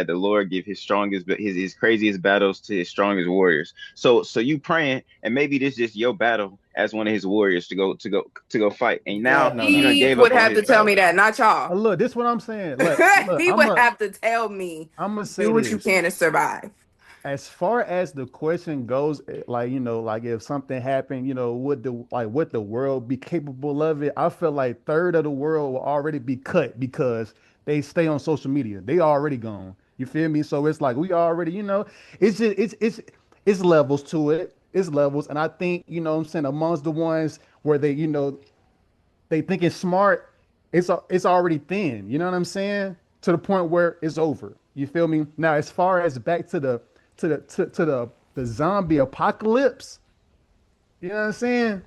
the Lord give his strongest, his craziest battles to his strongest warriors. So you praying, and maybe this is your battle as one of his warriors to go fight, and now God, no, you no. done He gave would up on have his to tell battle. me that, not y'all. look, this what I'm saying. Look, He would have to tell me, I'm gonna do say what you this. can to survive. As far as the question goes, like like if something happened, would the world be capable of it? I feel like third of the world will already be cut because they stay on social media. They already gone. You feel me? So it's like we already, it's just it's levels to it. It's levels, and I think what I'm saying, amongst the ones where they think it's smart, it's already thin. You know what I'm saying? To the point where it's over. You feel me? Now, as far as back to the zombie apocalypse, you know what I'm saying?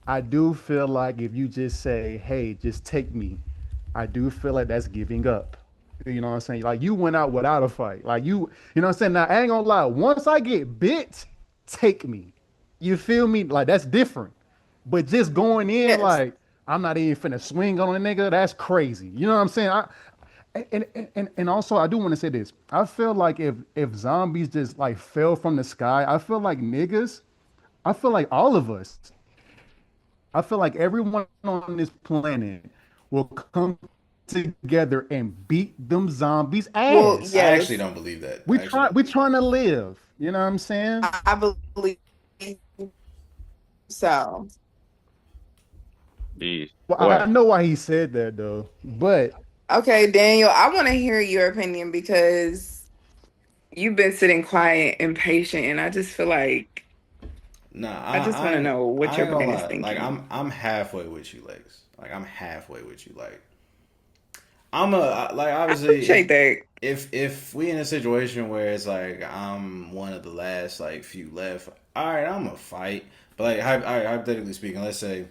I do feel like if you just say, "Hey, just take me," I do feel like that's giving up. You know what I'm saying? Like you went out without a fight. Like you know what I'm saying? Now I ain't gonna lie. Once I get bit, take me. You feel me? Like that's different. But just going in Yes. like I'm not even finna swing on a nigga, that's crazy. You know what I'm saying? And also I do want to say this. I feel like if zombies just like fell from the sky, I feel like niggas, I feel like all of us, I feel like everyone on this planet will come together and beat them zombies Well, ass. I actually yes, don't believe that. We I actually try don't we believe trying that. to live. You know what I'm saying? I believe so. Jeez, Well, I boy. know why he said that though. But Okay, Daniel, I want to hear your opinion because you've been sitting quiet and patient, and I just feel like Nah, I just want to know what I your ain't gonna brain is lie. Like thinking. I'm halfway with you, Lex. Like I'm halfway with you. Like like I obviously appreciate that. if we in a situation where it's like I'm one of the last like few left, all right, I'm a fight. But like all right, hypothetically speaking, let's say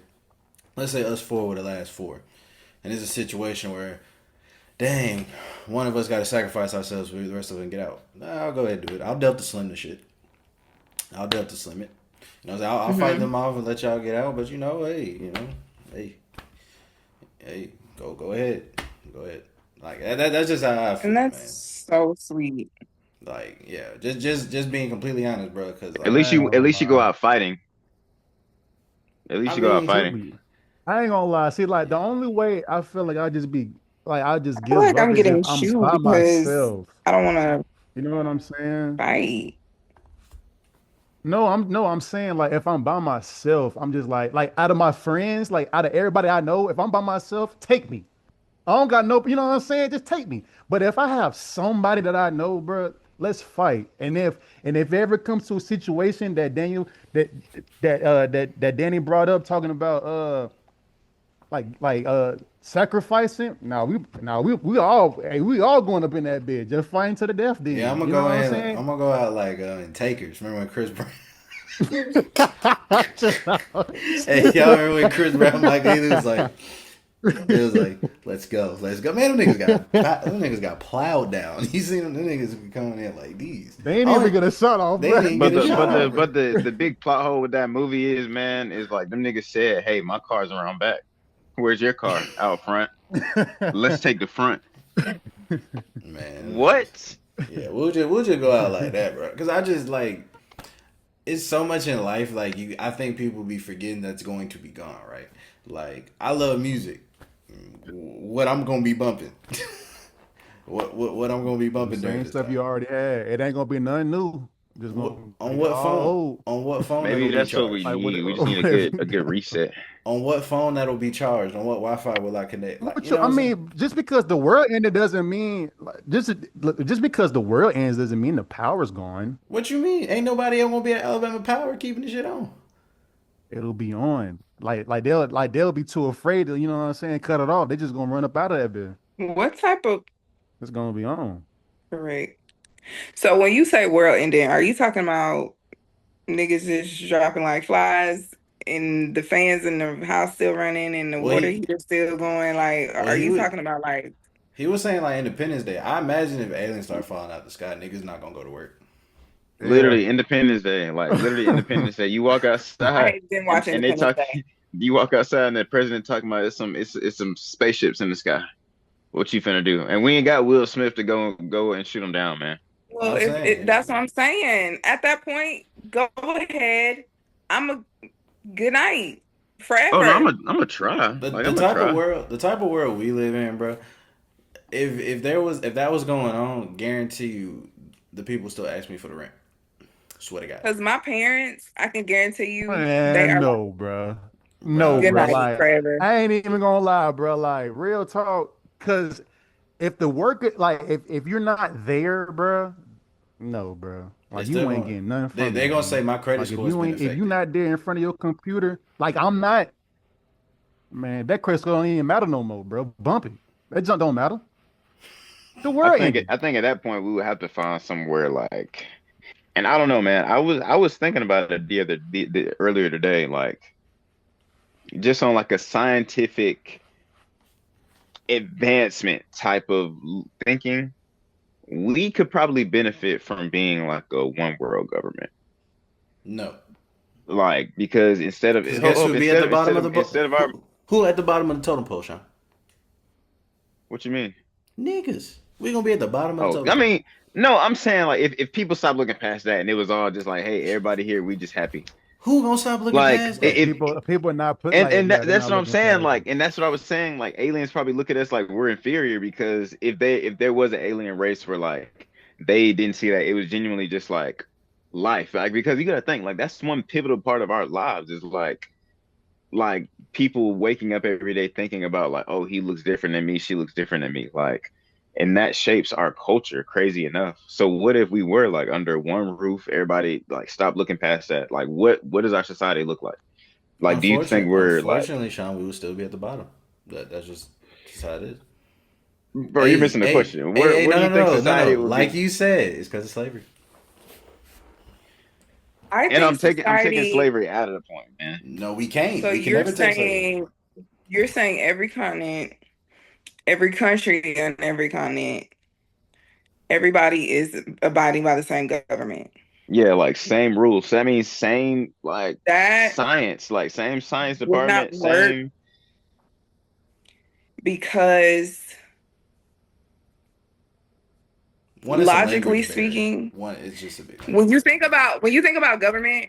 us four were the last four, and it's a situation where dang, one of us got to sacrifice ourselves for the rest of us and get out. Nah, I'll go ahead and do it. I'll Delta Slim the shit. I'll Delta Slim it. I'll fight Hmm. them off and let y'all get out. But hey, hey, hey, go ahead, go ahead. Like that's just how I And feel, that's man. so sweet. Like yeah, just being completely honest, bro. Cause At like least I ain't you at gonna least you go lie. out fighting. At I least you go out mean, fighting. Truly. I ain't gonna lie. See, like the only way I feel like I just I feel give like up I'm is if getting I'm chewed by because myself. I don't want to You know what I'm saying? fight. No, I'm saying like if I'm by myself, I'm just like out of my friends, like out of everybody I know, if I'm by myself, take me. I don't got no, you know what I'm saying? Just take me. But if I have somebody that I know, bro, let's fight. And if it ever comes to a situation that Daniel that Danny brought up talking about sacrificing, we all going up in that bed, just fighting to the death yeah, I'm then. gonna You know go what I'm ahead. saying? I'm gonna go out like in Takers. Remember when Chris Brown? Hey, y'all remember when Chris Brown, Michael Ealy was like, it was like, let's go. Man, them niggas got plowed down. You seen them niggas be coming in like these. They ain't even Only get a shot off, they didn't bro. even But get a the shot but the off, bro. but the big plot hole with that movie is, man, is like them niggas said, "Hey, my car's around back." Where's your car? Out front. Let's take the front. Man, What? yeah, we'll just go out like that, bro. Because I just like it's so much in life. Like I think people be forgetting that's going to be gone, right? Like I love music. What I'm gonna be bumping? what I'm gonna be The bumping during same this stuff time? you already had. It ain't gonna be nothing new. Just gonna On be what all phone? old. On what phone Maybe that'll be that's what we charged? Like need. We just need whatever a you good got. reset. On what phone that'll be charged? On what Wi-Fi will I connect? Like What you know you, what I I'm saying? mean, just because the world ended doesn't mean like, just because the world ends doesn't mean the power's gone. What you mean? Ain't nobody ever gonna be at Alabama Power keeping the shit on. It'll be on. They'll be too afraid to, you know what I'm saying, cut it off. They just gonna run up out of that bit. What type of It's gonna be on. correct? So when you say world ending, are you talking about niggas just dropping like flies and the fans in the house still running and the Well, water heater still going? Like, well are he you would talking about like, he was saying like Independence Day. I imagine if aliens start falling out the sky, niggas not gonna go to work. Yeah. Literally Independence Day. Like literally Independence Day. You walk I outside didn't and, watch and they Independence talk Day. you walk outside and the president talking about it's some spaceships in the sky. What you finna do? And we ain't got Will Smith to go and shoot them down, man. Well, I'm if it, saying, that's what I'm saying. At that point, go ahead. I'm a good night Oh no, I'm forever. a I'm a try. the Like the I'm a type of try. world we live in, bro. If that was going on, guarantee you, the people still ask me for the rent. Swear to God, Because my parents, I can guarantee you, they Man, are no, bro. No, bro. good bro. night Like, forever. I ain't even gonna lie, bro. Like, real talk. Cause if the work, like, if you're not there, bro, no, bro. They Like, still you ain't going. getting nothing They from me, they gonna say man. my credit Like, score has been if you're affected. not there in front of your computer, like I'm not, man, that credit score don't even matter no more, bro. Bump it. That junk don't matter. The I world think ended. I think at that point we would have to find somewhere like, and I don't know, man. I was thinking about it the earlier today, like just on like a scientific advancement type of thinking, we could probably benefit from being like a one world government. No, Like because instead of because hold guess up, who be at the instead of bottom instead of the of instead of our who at the bottom of the totem pole, Sean? what you mean? Niggas. We gonna be at the bottom of the Oh, totem I pole. mean, no, I'm saying like if people stop looking past that and it was all just like, hey, everybody here, we just happy. Who gonna stop looking Like past if that? People are not put and like, and yeah, they're that's not what I'm looking saying. past Like, it. and that's what I was saying. Like, aliens probably look at us like we're inferior because if there was an alien race where like they didn't see that it was genuinely just like life. Like because you gotta think like that's one pivotal part of our lives is like people waking up every day thinking about like, oh, he looks different than me, she looks different than me. Like, and that shapes our culture, crazy enough. So what if we were like under one roof, everybody like stop looking past that? Like what does our society look like? Like, do you think we're like, Unfortunately, Sean, we will still be at the bottom. That's just how it is. bro, you're Hey, missing the hey, question. hey, hey, Where no, do no, you think no, no, no. society would Like be? you said, it's because of slavery. I And think I'm taking society, slavery out of the point, man. No, we can't. so We can never take slavery. you're saying every continent, every country and every continent, everybody is abiding by the same government. Yeah, like same rules. That means same That like same science would not department, work same. because One, it's a logically language barrier. speaking, One, it's just a big when language you barrier. think about government,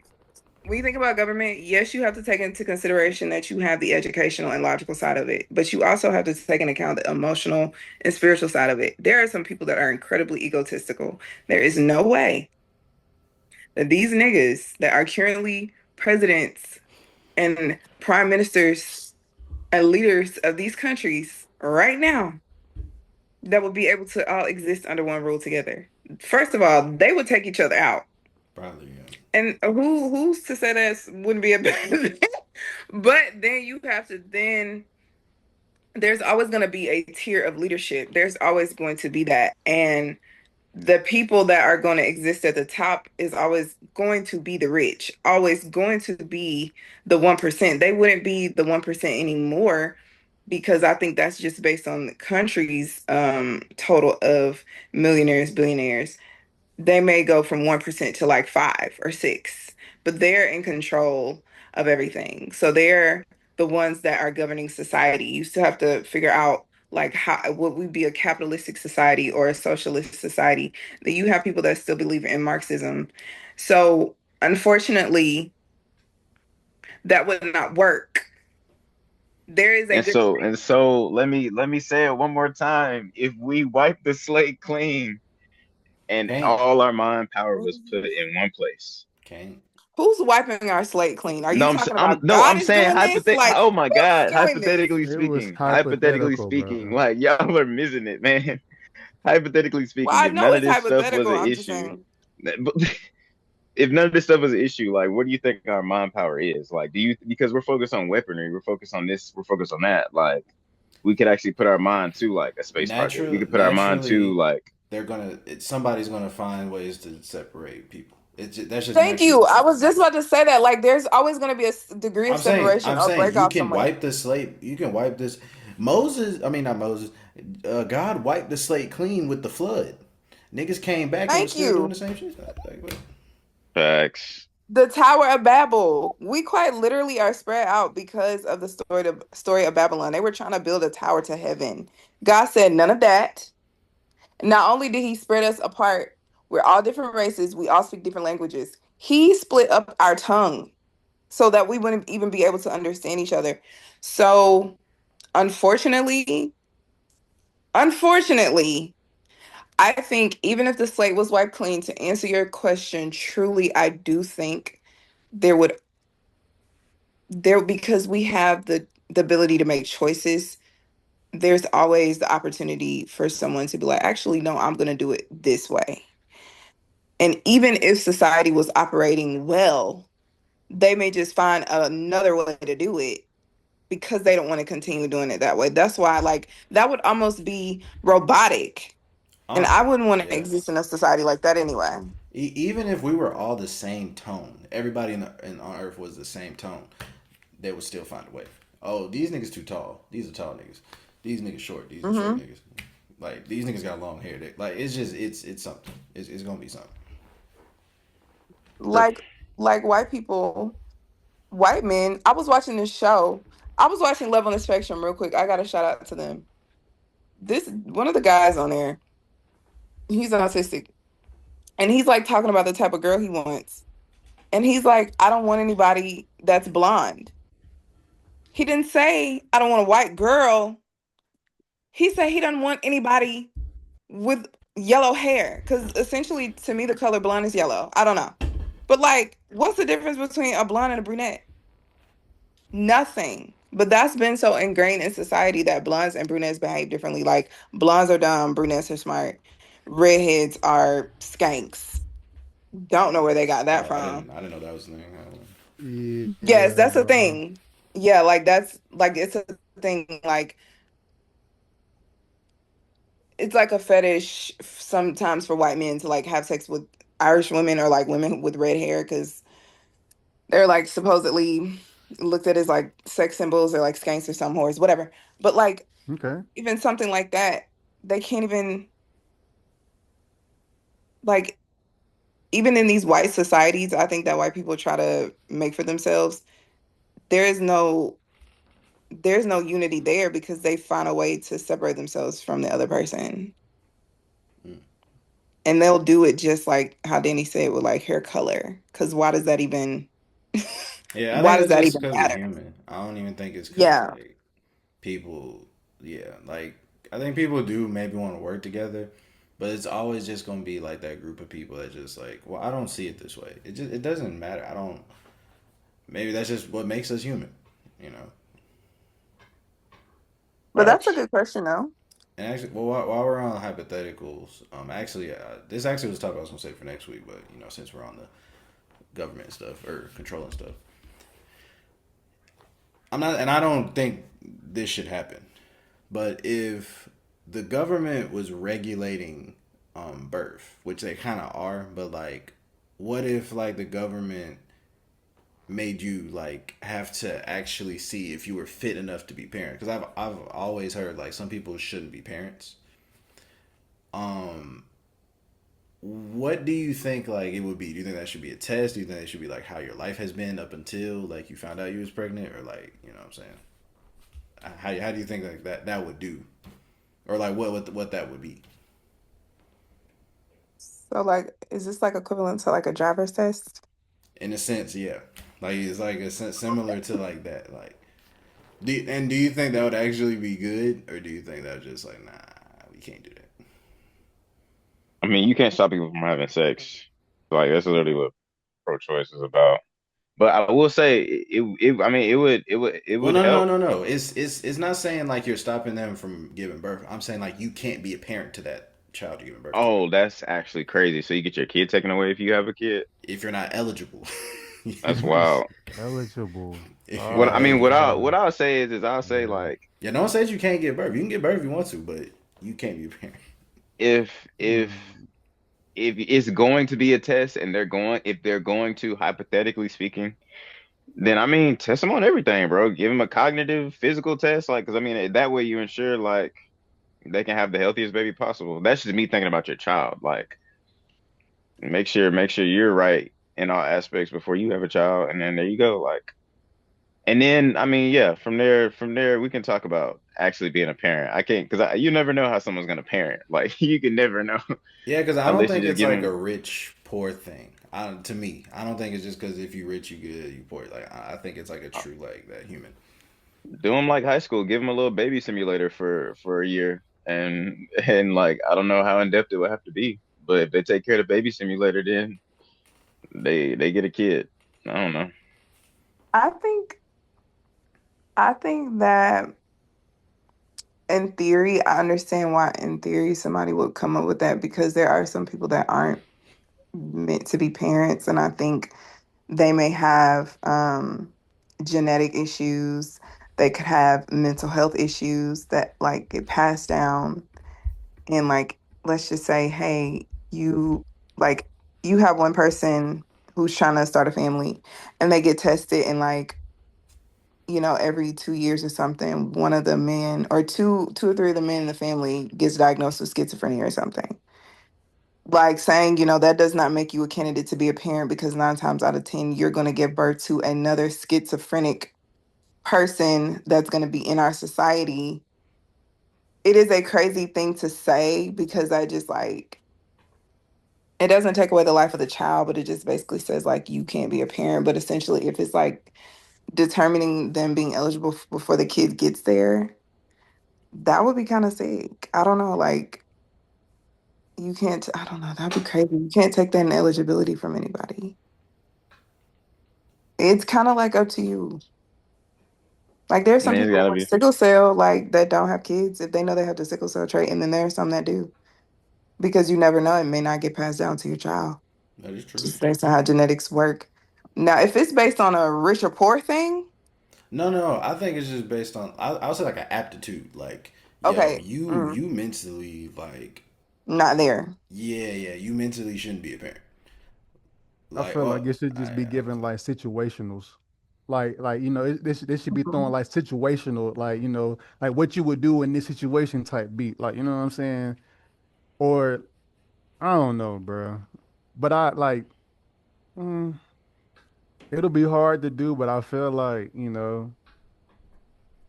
when you think about government, yes, you have to take into consideration that you have the educational and logical side of it, but you also have to take into account the emotional and spiritual side of it. There are some people that are incredibly egotistical. There is no way that these niggas that are currently presidents and prime ministers and leaders of these countries right now that would be able to all exist under one rule together. First of all, they would take each other out. Probably, yeah. And who's to say that wouldn't be a bad thing? But then you have to then there's always going to be a tier of leadership. There's always going to be that. And the people that are going to exist at the top is always going to be the rich, always going to be the 1%. They wouldn't be the 1% anymore because I think that's just based on the country's total of millionaires, billionaires. They may go from 1% to like 5 or 6, but they're in control of everything. So they're the ones that are governing society. You still have to figure out like how would we be a capitalistic society or a socialist society. That you have people that still believe in Marxism. So unfortunately, that would not work. There is a And good so let me say it one more time. If we wipe the slate clean and Can't. all our mind power was put in one place. Can't. who's wiping our slate clean? Are you No, talking I'm about no, God I'm is saying doing this? Like oh my God, who's doing this? It was hypothetically hypothetical, speaking, bro. like y'all are missing it, man. Hypothetically Well, speaking, I if know none of it's this stuff was hypothetical. an I'm just issue, saying. if none of this stuff was an issue, like what do you think our mind power is? Like, do you because we're focused on weaponry, we're focused on this, we're focused on that. Like, we could actually put our mind to like a space project. We could put our mind to Naturally, like somebody's gonna find ways to separate people. That's just Thank naturally you. what's I gonna was happen. just about to say that. Like, there's always going to be a degree of separation I'm or saying break you off can somewhere. wipe the slate. You can wipe this. Moses, I mean not Moses. God wiped the slate clean with the flood. Niggas came back and was Thank still doing you. the same shit. Like, what? facts. The Tower of Babel. We quite literally are spread out because of the story of Babylon. They were trying to build a tower to heaven. God said none of that. Not only did he spread us apart, we're all different races, we all speak different languages. He split up our tongue so that we wouldn't even be able to understand each other. So, unfortunately, unfortunately, I think even if the slate was wiped clean, to answer your question, truly, I do think there would there because we have the ability to make choices. There's always the opportunity for someone to be like, actually, no, I'm going to do it this way. And even if society was operating well, they may just find another way to do it because they don't want to continue doing it that way. That's why, like, that would almost be robotic. And Um, I wouldn't want to yeah. exist in a society like that anyway. Even if we were all the same tone, everybody on Earth was the same tone, they would still find a way. Oh, these niggas too tall. These are tall niggas. These niggas short. These are short Hmm. niggas. Like these niggas got long hair. Like it's just it's something. It's gonna be something. Like, like white people, white men. I was watching this show. I was watching Love on the Spectrum real quick. I got to shout out to them. This one of the guys on there, he's autistic. And he's like talking about the type of girl he wants. And he's like, I don't want anybody that's blonde. He didn't say, I don't want a white girl. He said he doesn't want anybody with yellow hair. Because essentially, to me, the color blonde is yellow. I don't know. But like, what's the difference between a blonde and a brunette? Nothing. But that's been so ingrained in society that blondes and brunettes behave differently. Like, blondes are dumb, brunettes are smart, redheads are skanks. Don't know where they got that Oh, from. I didn't know that was the thing. Yes, Yeah, that's a bro. thing. Yeah, like that's like it's a thing. Like it's like a fetish sometimes for white men to like have sex with Irish women or like women with red hair because they're like supposedly looked at as like sex symbols or like skanks or some whores, whatever. But like Okay. even something like that, they can't even like even in these white societies, I think that white people try to make for themselves. There is no there's no unity there because they find a way to separate themselves from the other person. Mm. And they'll do it just like how Danny said with like hair color. Because why does that even Yeah, I why think does that's that just even because we're matter? human. I don't even think it's because Yeah. like people. Yeah, like I think people do maybe want to work together, but it's always just gonna be like that group of people that just like, well, I don't see it this way. It doesn't matter. I don't. Maybe that's just what makes us human, you know. But that's a Facts. good question though. And actually, well, while we're on hypotheticals, actually, this actually was a topic I was gonna say for next week, but you know, since we're on the government stuff or controlling stuff, I'm not, and I don't think this should happen. But if the government was regulating birth, which they kind of are, but like, what if like the government made you like have to actually see if you were fit enough to be parent? Because I've always heard like some people shouldn't be parents. Um, what do you think like it would be? Do you think that should be a test? Do you think it should be like how your life has been up until like you found out you was pregnant, or like you know what I'm saying? How do you think like that would do, or like what that would be? So like, is this like equivalent to like a driver's test? In a sense, yeah. Like it's like a sense similar to like that. Like, do you think that would actually be good, or do you think that would just like nah, we can't do that? I mean, you can't stop people from having sex. Like that's literally what pro-choice is about. But I will say I mean, it Well, would no, no, no, help. no, no. It's not saying like you're stopping them from giving birth. I'm saying like you can't be a parent to that child you're giving birth to Oh, that's actually crazy. So you get your kid taken away if you have a kid? if you're not eligible. That's wild. Eligible. If you're What not I mean, eligible. what I'll say is I'll say Yeah. like Yeah, no one says you can't give birth. You can give birth if you want to, but you can't be a parent. if if Mm. if it's going to be a test and if they're going to hypothetically speaking, then I mean test them on everything, bro. Give them a cognitive, physical test, like because I mean that way you ensure like they can have the healthiest baby possible. That's just me thinking about your child. Like make sure you're right in all aspects before you have a child, and then there you go. Like and then I mean yeah, from there we can talk about actually being a parent. I can't because you never know how someone's gonna parent. Like you can never know Yeah, because I don't unless you think just it's give like a them. rich poor thing. To me, I don't think it's just because if you rich you good, you poor. Like I think it's like a true like that human. Do them like high school. Give them a little baby simulator for a year, and like I don't know how in depth it would have to be, but if they take care of the baby simulator, then they get a kid. I don't know. I think I think that in theory, I understand why in theory somebody would come up with that because there are some people that aren't meant to be parents, and I think they may have genetic issues. They could have mental health issues that like get passed down. And like, let's just say, hey, like you have one person who's trying to start a family and they get tested and like, every 2 years or something, one of the men or two or three of the men in the family gets diagnosed with schizophrenia or something. Like saying, that does not make you a candidate to be a parent because 9 times out of 10, you're going to give birth to another schizophrenic person that's going to be in our society. It is a crazy thing to say because I just like, it doesn't take away the life of the child, but it just basically says like you can't be a parent. But essentially, if it's like determining them being eligible before the kid gets there, that would be kind of sick. I don't know, like you can't. I don't know. That'd be crazy. You can't take that ineligibility from anybody. It's kind of like up to you. Like there's I some mean, it's people gotta with be. sickle cell like that don't have kids if they know they have the sickle cell trait, and then there's some that do because you never know. It may not get passed down to your child That is true. just based on how genetics work. Now, if it's based on a rich or poor thing, No, no, I think it's just based on. I would say like an aptitude. Like, yo, okay, you mentally like, not there. yeah, yeah, you mentally shouldn't be a parent. I Like, feel oh, like it should just be I given like situationals. Like this should be throwing Mhm. like situational, like like what you would do in this situation type beat, like what I'm saying, or I don't know, bro. But I like mm, it'll be hard to do, but I feel like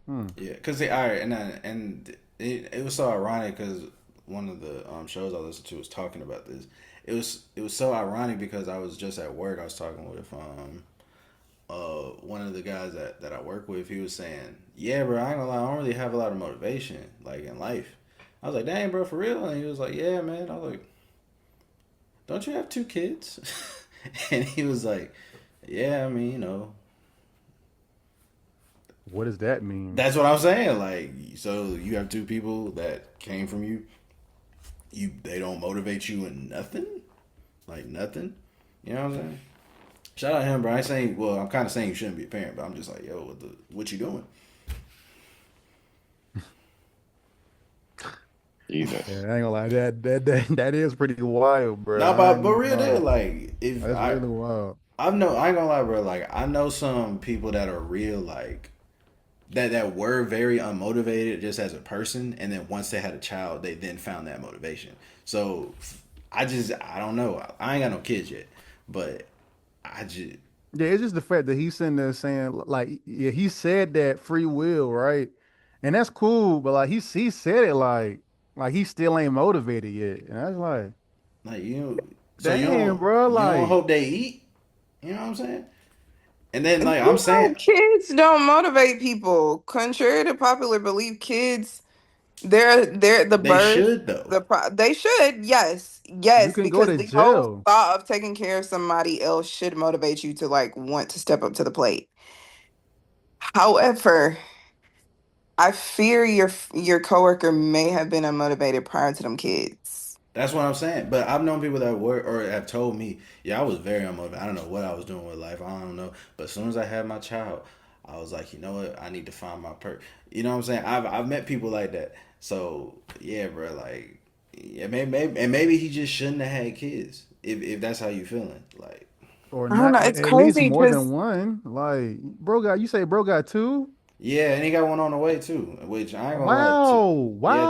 hmm. yeah, cause all right, and it was so ironic because one of the shows I listened to was talking about this. It was so ironic because I was just at work. I was talking with one of the guys that I work with. He was saying, "Yeah, bro, I ain't gonna lie, I don't really have a lot of motivation like in life." I was like, "Dang, bro, for real?" And he was like, "Yeah, man." I was like, "Don't you have two kids?" And he was like, "Yeah, I mean, What does that mean? that's what I'm saying. Like, so you have two people that came from you. They don't motivate you in nothing, like nothing. You know what I'm saying? Shout out him, bro. I ain't saying. Well, I'm kind of saying you shouldn't be a parent, but I'm just like, yo, what you doing? Yeah, I Jesus. ain't gonna lie, that is pretty wild, bro. Nah, I ain't but gonna real lie. deal, like if That's really wild. I ain't gonna lie, bro. Like I know some people that are real, like that were very unmotivated just as a person, and then once they had a child, they then found that motivation. So I don't know. I ain't got no kids yet, but I just Yeah, it's just the fact that he's sitting there saying like, yeah, he said that free will, right? And that's cool, but like he said it like he still ain't motivated yet, and that's like, like you. So damn, bro, you don't like hope they eat. You know what I'm saying? And then like I'm You saying know, kids don't motivate people. Contrary to popular belief, kids they're the they birth should though. they should, yes, you yes, can go because to the whole jail. thought of taking care of somebody else should motivate you to like want to step up to the plate. However, I fear your coworker may have been unmotivated prior to them kids. That's what I'm saying. But I've known people that work or have told me, yeah, I was very unmotivated. I don't know what I was doing with life. I don't know. But as soon as I had my child, I was like, you know what? I need to find my purpose. You know what I'm saying? I've met people like that. So yeah, bro. Like, yeah, maybe he just shouldn't have had kids. If that's how you feeling, like, Or I don't not know. It's at least crazy more than because one. Like, bro got you say bro got two? yeah, and he got one on the way too. Which I ain't gonna lie to. Wow, Yeah,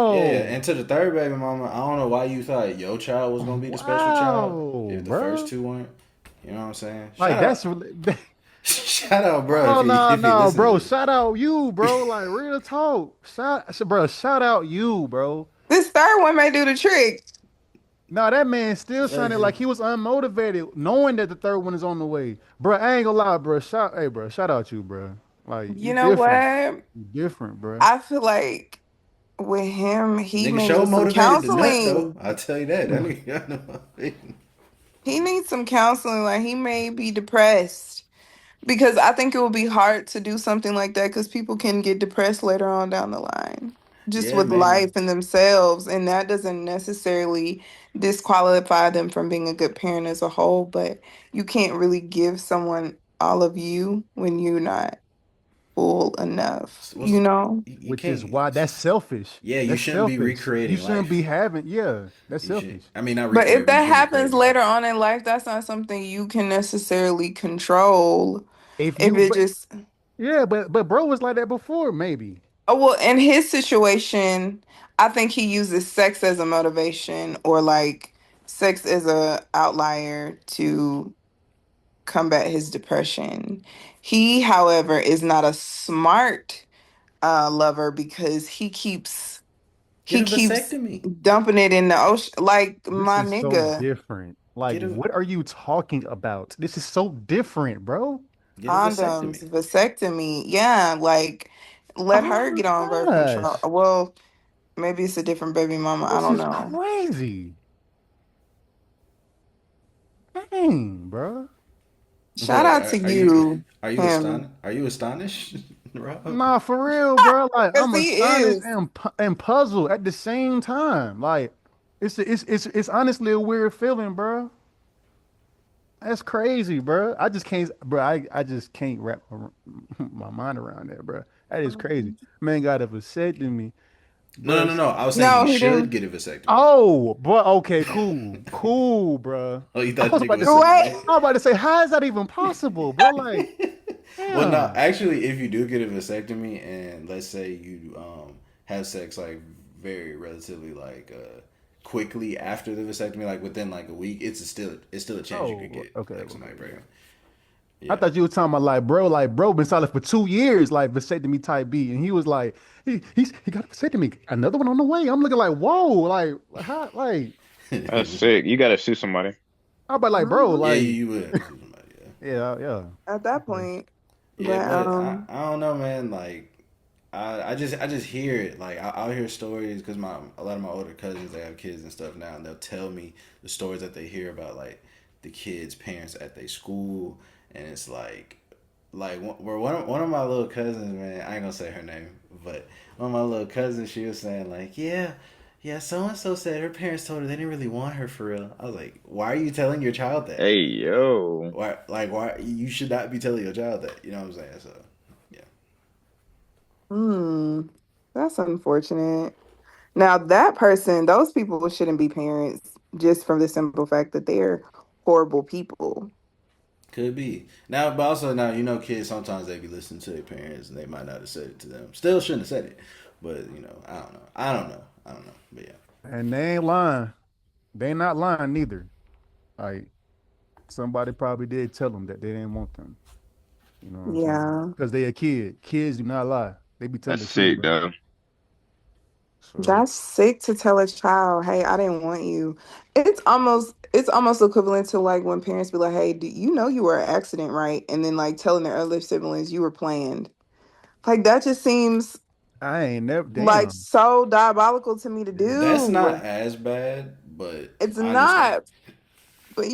yeah, wow, and to the third baby mama, I don't know why you thought your child was gonna be the special child wow, if the first bro. two weren't. You know what I'm saying? Like Shout that's out, really shout out, bro. oh no, If you no, listen to bro. this, Shout out you, bro. Like real talk. Bro, shout out you, bro. this third one may do the trick. No, that man still like, sounded like he was unmotivated, knowing that the third one is on the way. Bro, I ain't gonna lie, bro. Hey, bro, shout out you, bro. Like you You know different. what? You different, bro. I feel like with him, he nigga, may show need some motivated to nut though. counseling. I tell you that. That nigga got no motivation. He needs some counseling. Like he may be depressed because I think it will be hard to do something like that because people can get depressed later on down the line, just Yeah, with maybe. life and themselves, and that doesn't necessarily disqualify them from being a good parent as a whole. But you can't really give someone all of you when you're not full enough, you What's know? you Which is can't. why that's selfish. Yeah, you That's shouldn't be selfish. You recreating shouldn't be life. having, yeah, that's You should. selfish. I mean, not But if recreate, but you that shouldn't be happens creating life. later on in life, that's not something you can necessarily control. If If you, it but just, yeah, but bro was like that before, maybe. oh, well, in his situation, I think he uses sex as a motivation or like sex as a outlier to combat his depression. He, however, is not a smart lover because Get he a keeps vasectomy. dumping it in the ocean. Like This my is so nigga, different. Like, Get a what are you talking about? This is so different, bro. get a condoms, vasectomy. vasectomy, yeah, like let Oh her my get on birth control. gosh. Well, maybe it's a different baby mama. I This don't is know. crazy. Dang, bro. Shout What out to are you? you, Are you him, astonished? Are you astonished, Rob? Nah, for real, bro. Like because I'm he astonished is. and puzzled at the same time. Like it's honestly a weird feeling, bro. That's crazy, bro. I just can't, bro. I just can't wrap my mind around that, bro. That is crazy. Man got a vasectomy, bro. No. I was saying he No, he should didn't. get a vasectomy. Oh, bro. Okay, cool, cool, bro. Oh, you I thought the was nigga about to was say, saying Wait, I was about to say, how is that even possible, bro? Like, well, no, damn. actually, if you do get a vasectomy and let's say you have sex like very relatively like quickly after the vasectomy, like within like a week, it's still a chance you could Oh, get okay, like okay, somebody okay. pregnant. I Yeah, thought you were talking about like bro been solid for 2 years, like vasectomy type B, and he was like, he got a vasectomy, another one on the way. I'm looking like, whoa, like how, like That's sick. You gotta sue somebody. how about like, bro, mhm, yeah, like, you would have to see somebody. Yeah, yeah, yeah, at that okay. point, yeah, but but I don't know, man. Like I just hear it. Like I'll hear stories because my a lot of my older cousins they have kids and stuff now, and they'll tell me the stories that they hear about like the kids' parents at their school, and it's like where one of my little cousins, man, I ain't gonna say her name, but one of my little cousins, she was saying like, yeah, so and so said her parents told her they didn't really want her for real. I was like, why are you telling your child that? Hey yo. Why you should not be telling your child that? You know what I'm saying? So yeah. hmm, that's unfortunate. Now that person, those people shouldn't be parents just from the simple fact that they're horrible people. Could be now, but also now you know kids sometimes they be listening to their parents and they might not have said it to them. Still shouldn't have said it, but you know I don't know. I don't know. But yeah, And they ain't lying. They not lying neither. Like somebody probably did tell them that they didn't want them. You know what I'm saying? Yeah. Because they a kid. Kids do not lie. They be telling That's the truth, sick, bro. though. So That's sick to tell a child, hey, I didn't want you. It's almost equivalent to like when parents be like, hey, do you know you were an accident, right? And then like telling their other siblings you were planned. Like that just seems I ain't never like damn. so diabolical to me to That's do. not as bad, but It's I understand. not, but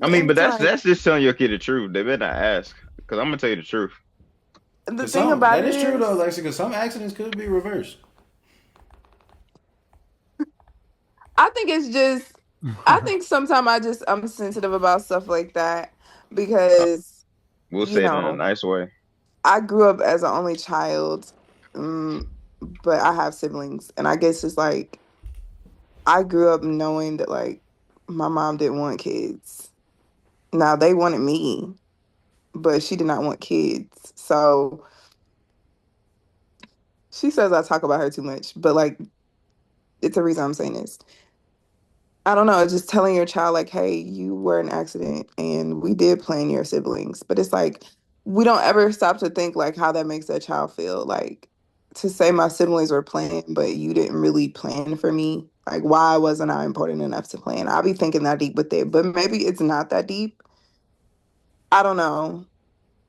I mean, but it's like that's just telling your kid the truth. They better not ask, because I'm gonna tell you the truth. the Cause thing some about that it is true though, is, Lexi. Cause some accidents could be reversed. I think it's just, I think sometimes I'm sensitive about stuff like that Uh, because, we'll you say it in a know, nice way. I grew up as an only child, but I have siblings, and I guess it's like I grew up knowing that like my mom didn't want kids. Now they wanted me, but she did not want kids. So she says I talk about her too much, but like it's a reason I'm saying this. I don't know, just telling your child like, hey, you were an accident and we did plan your siblings. But it's like we don't ever stop to think like how that makes that child feel. Like to say my siblings were planned, but you didn't really plan for me. Like why wasn't I important enough to plan? I'll be thinking that deep with it, but maybe it's not that deep. I don't know.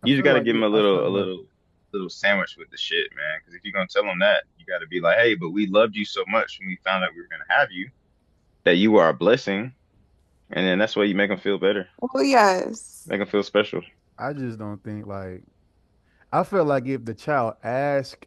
I You just feel gotta like give them a I little, feel like little sandwich with the shit, man. Because if you're gonna tell them that, you gotta be like, hey, but we loved you so much when we found out we were gonna have you, that you are a blessing, and then that's why you make them feel better, Well, yes. make them feel special. I just don't think like I feel like if the child ask,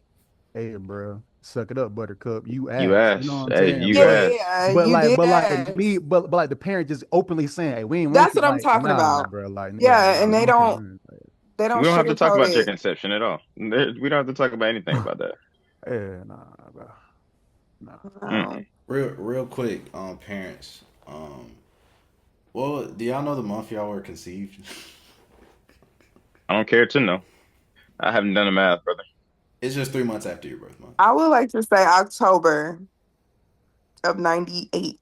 hey bro, suck it up, buttercup, you You ask. You know what ask, I'm hey, saying? you Yeah, But yeah, ask. yeah. You did but like me, ask. but like the parent just openly saying, hey, we ain't want That's you. what I'm Like, talking nah, about. bro. Like, yeah, Yeah, and nah, they you don't can't. Like, they don't We don't have to talk sugarcoat about your it. conception at all. We don't have to talk about anything about that. yeah, nah, bro. Nah. No. Mm-mm. Real quick, parents. Well, do y'all know the month y'all were conceived? I don't care to know. I haven't done the math, brother. It's just 3 months after your birth month. I would like to say October of 98.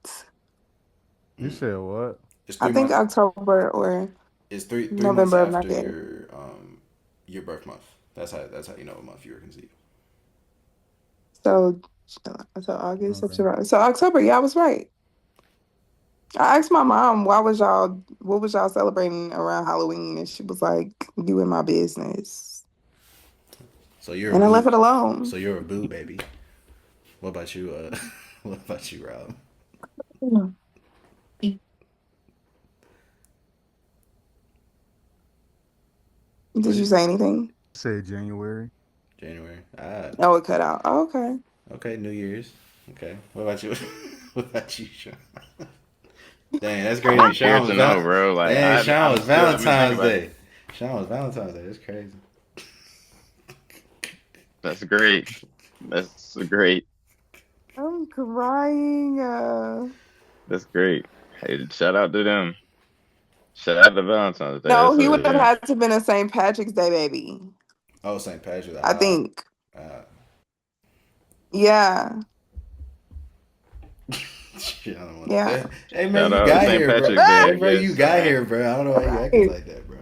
You Mm. said what? It's I three think months. October or It's three months November of after 98. your birth month. That's how you know what month you were conceived. So, so August, Okay. September. So October, yeah, I was right. I asked my mom, what was y'all celebrating around Halloween? And she was like, you in my business. So you're a And I left boo. it alone. So you're a boo, baby. What about you? What about you, Rob? Mm. Did What you you? say anything? Said January. January. Ah, Oh, it cut out. Oh, okay. okay. New Year's. Okay. What about you? What about you, Sean? Dang, that's I crazy. don't care to know, bro. Like Dang, Sean I'm was still haven't been thinking Valentine's about it. Day. Sean was Valentine's Day. That's crazy. That's great. That's great. I'm crying. That's great. Hey, shout out to them. Shout out to Valentine's Day. No, That's he a would have yeah. had to have been a St. Patrick's Day baby. Oh, St. Patrick's. I think. Ah. Yeah. Shit, I don't want Yeah. to. Hey man, Shout you out to got St. here, bro. Patrick's Day, Hey I bro, you guess, got man. here, bro. I don't know why you acting Right. like that, bro.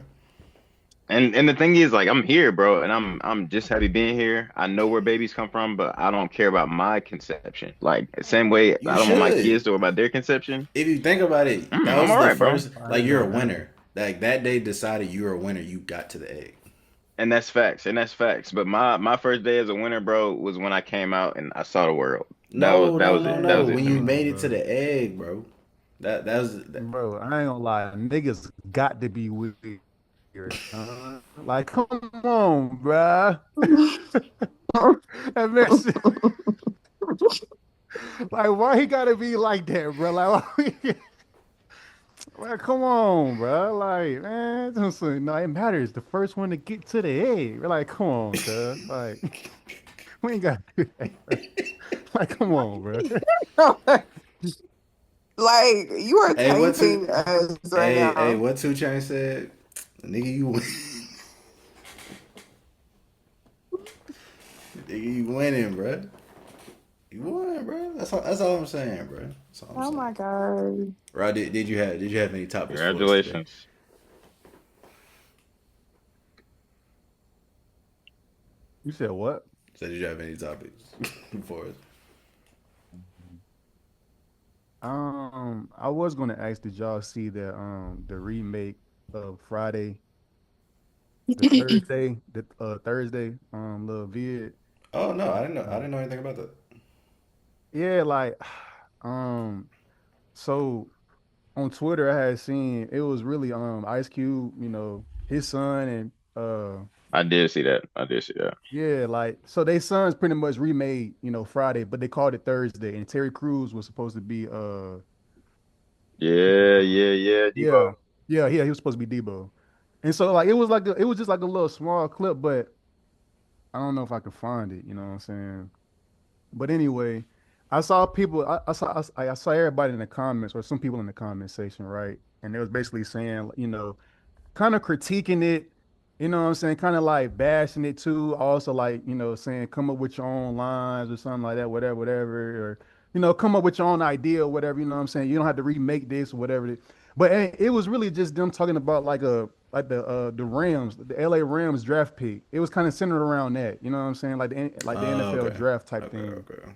And the thing is, like, I'm here, bro, and I'm just happy being here. I know where babies come from, but I don't care about my conception. Like, same way You I don't want my should. kids to worry about their conception. If you think about it, that I'm was all the right, bro. first. I Like ain't you're a gonna. winner. Like that day decided you're a winner. You got to the egg. And that's facts, and that's facts. But my first day as a winner, bro, was when I came out and I saw the world. No, That no, was no, it. That no. was it When for you me. Nah, made it to bro. the egg, bro. That was that, Bro, I ain't gonna lie. Niggas got to be weird, huh? Like, come on, bruh. That man said, like, why he gotta be like that, bro? Like, like, come on, bro. Like, man, no, it matters. The first one to get to the egg. We're like, come on, cuz. Like, we ain't got to do that, bro. Like, come on, bro. Like you are hey, what two? tainting us right Hey, now. what 2 Chainz said? Nigga, you win. Nigga, you winning, bro. You won, bro. That's all I'm saying, bro. That's all I'm Oh saying. my god. Rod, did you have any topics for us today? Congratulations. You said what? So did you have any topics for us? I was gonna ask, did y'all see the remake of Friday, the Thursday little vid? Oh no, I didn't know. I Uh, didn't know anything about that. yeah, like um so on Twitter I had seen it was really Ice Cube, his son and I did see that. I did see that. yeah, like so they sons pretty much remade, Friday, but they called it Thursday and Terry Crews was supposed to be Yeah, yeah, yeah, yeah, Debo. yeah, he was supposed to be Debo. And so like it was just like a little small clip, but I don't know if I could find it, you know what I'm saying? But anyway, I saw people I saw everybody in the comments or some people in the comment section, right? And they was basically saying, kind of critiquing it, you know what I'm saying? Kind of like bashing it too. Also like, saying come up with your own lines or something like that, whatever, or come up with your own idea or whatever, you know what I'm saying? You don't have to remake this or whatever. But it was really just them talking about like the Rams, the LA Rams draft pick. It was kind of centered around that, you know what I'm saying? Like the Oh, NFL okay, draft type okay, thing. okay.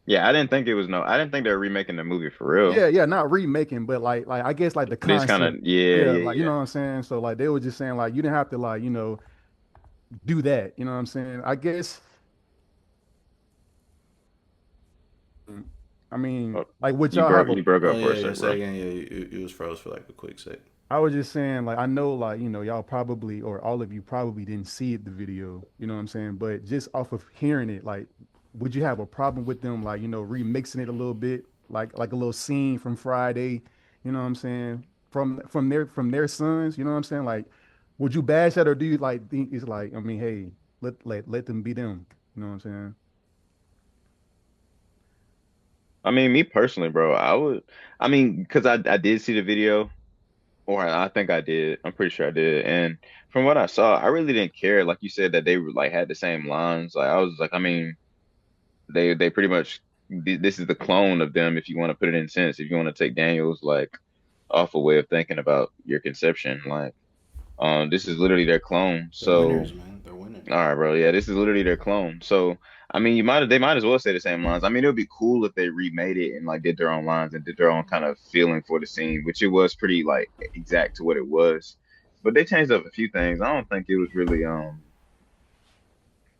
Yeah, I didn't think it was no. I didn't think they were remaking the movie for real. Yeah, yeah, not remaking, but like I guess like the But it's kind of concept. yeah, Yeah, yeah, like you yeah. know what I'm saying? So like they were just saying like you didn't have to like, do that. You know what I'm saying? I guess I mean, Oh, like would y'all have a you broke Oh up for yeah, a yeah. sec, bro. Say again. Yeah, you was froze for like a quick sec. I was just saying, like, I know, like, y'all probably, or all of you probably didn't see it, the video, you know what I'm saying? But just off of hearing it, like, would you have a problem with them, like, remixing it a little bit, like a little scene from Friday, you know what I'm saying? From their sons, you know what I'm saying? Like, would you bash that, or do you like think it's like, I mean, hey, let them be them, you know what I'm saying? I mean, me personally, bro, I would. I mean, because I did see the video, or I think I did. I'm pretty sure I did. And from what I saw, I really didn't care. Like you said, that they were like had the same lines. Like I was like, I mean, they pretty much this is the clone of them. If you want to put it in sense, if you want to take Daniel's like awful way of thinking about your conception, like this is literally their clone. They're So. winners, man. They're winning. All right, bro. Yeah, this is literally their clone. So, I mean, they might as well say the same lines. I mean, it would be cool if they remade it and like did their own lines and did their own kind of feeling for the scene, which it was pretty like exact to what it was. But they changed up a few things. I don't think it was really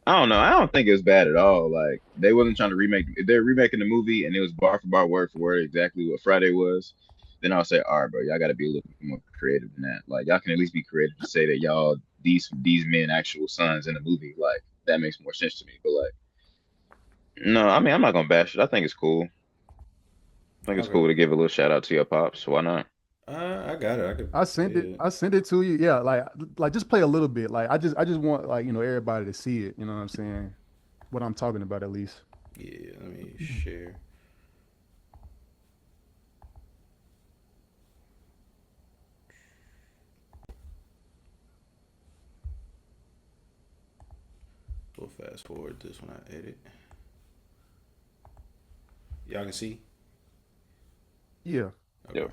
I don't know. I don't think it was bad at all. Like they wasn't trying to remake. If they're remaking the movie and it was bar for bar, word for word, exactly what Friday was, then I'll say, all right, bro, y'all got to be a little bit more creative than that. Like y'all can at least be creative to say that y'all these men actual sons in the movie. Like that makes more sense to me. But like, no, I mean I'm not gonna bash it. I think it's cool. I think it's Okay. cool to give a little shout out to your pops. Why not? I got it. I could I see sent it. it. I sent it to you. Yeah, like just play a little bit. Like I just want like everybody to see it. You know what I'm saying? What I'm talking about at least. Yeah. Let me share. We'll fast forward this when I edit. Y'all can see. Yeah. Okay. Yep.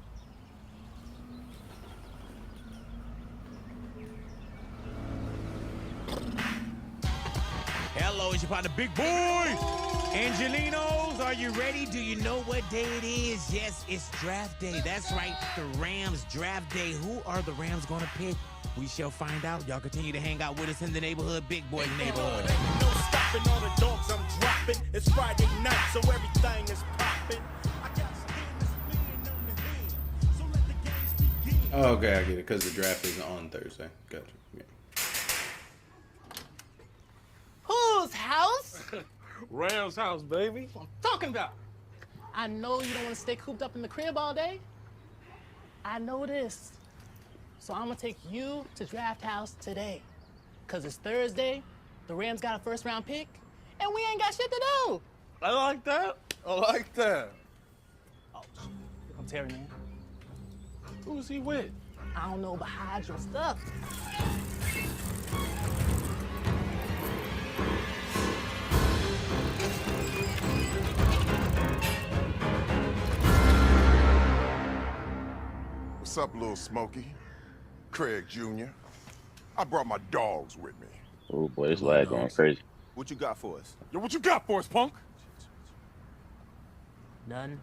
Hello, it's your partner, Big Boy. Angelinos, are you ready? Do you know what day it is? Yes, it's draft day. That's right, the Rams draft day. Who are the Rams going to pick? We shall find out. Y'all continue to hang out with us in the neighborhood, Big Boy's neighborhood. Ain't no stopping all the dogs I'm dropping. It's Friday night, so everything is popping. I got skin spin on the hand, so let the games begin. Oh, okay, I get it. Because the draft is on Thursday. Gotcha. Yeah. Whose house? Rams house, baby. What I'm talking about. I know you don't want to stay cooped up in the crib all day. I know this. So I'm gonna take you to Draft House today. Cause it's Thursday, the Rams got a first round pick, and we ain't got shit to do. I like that. I like that. Oh, shit. I'm Terry, man. Who's he with? I don't know, but hide your stuff. What's up, little Smokey? Craig Jr. I brought my dogs with me. Oh boy, this Come on, lag going dogs. crazy. What you got for us? Yo, what you got for us, punk? None.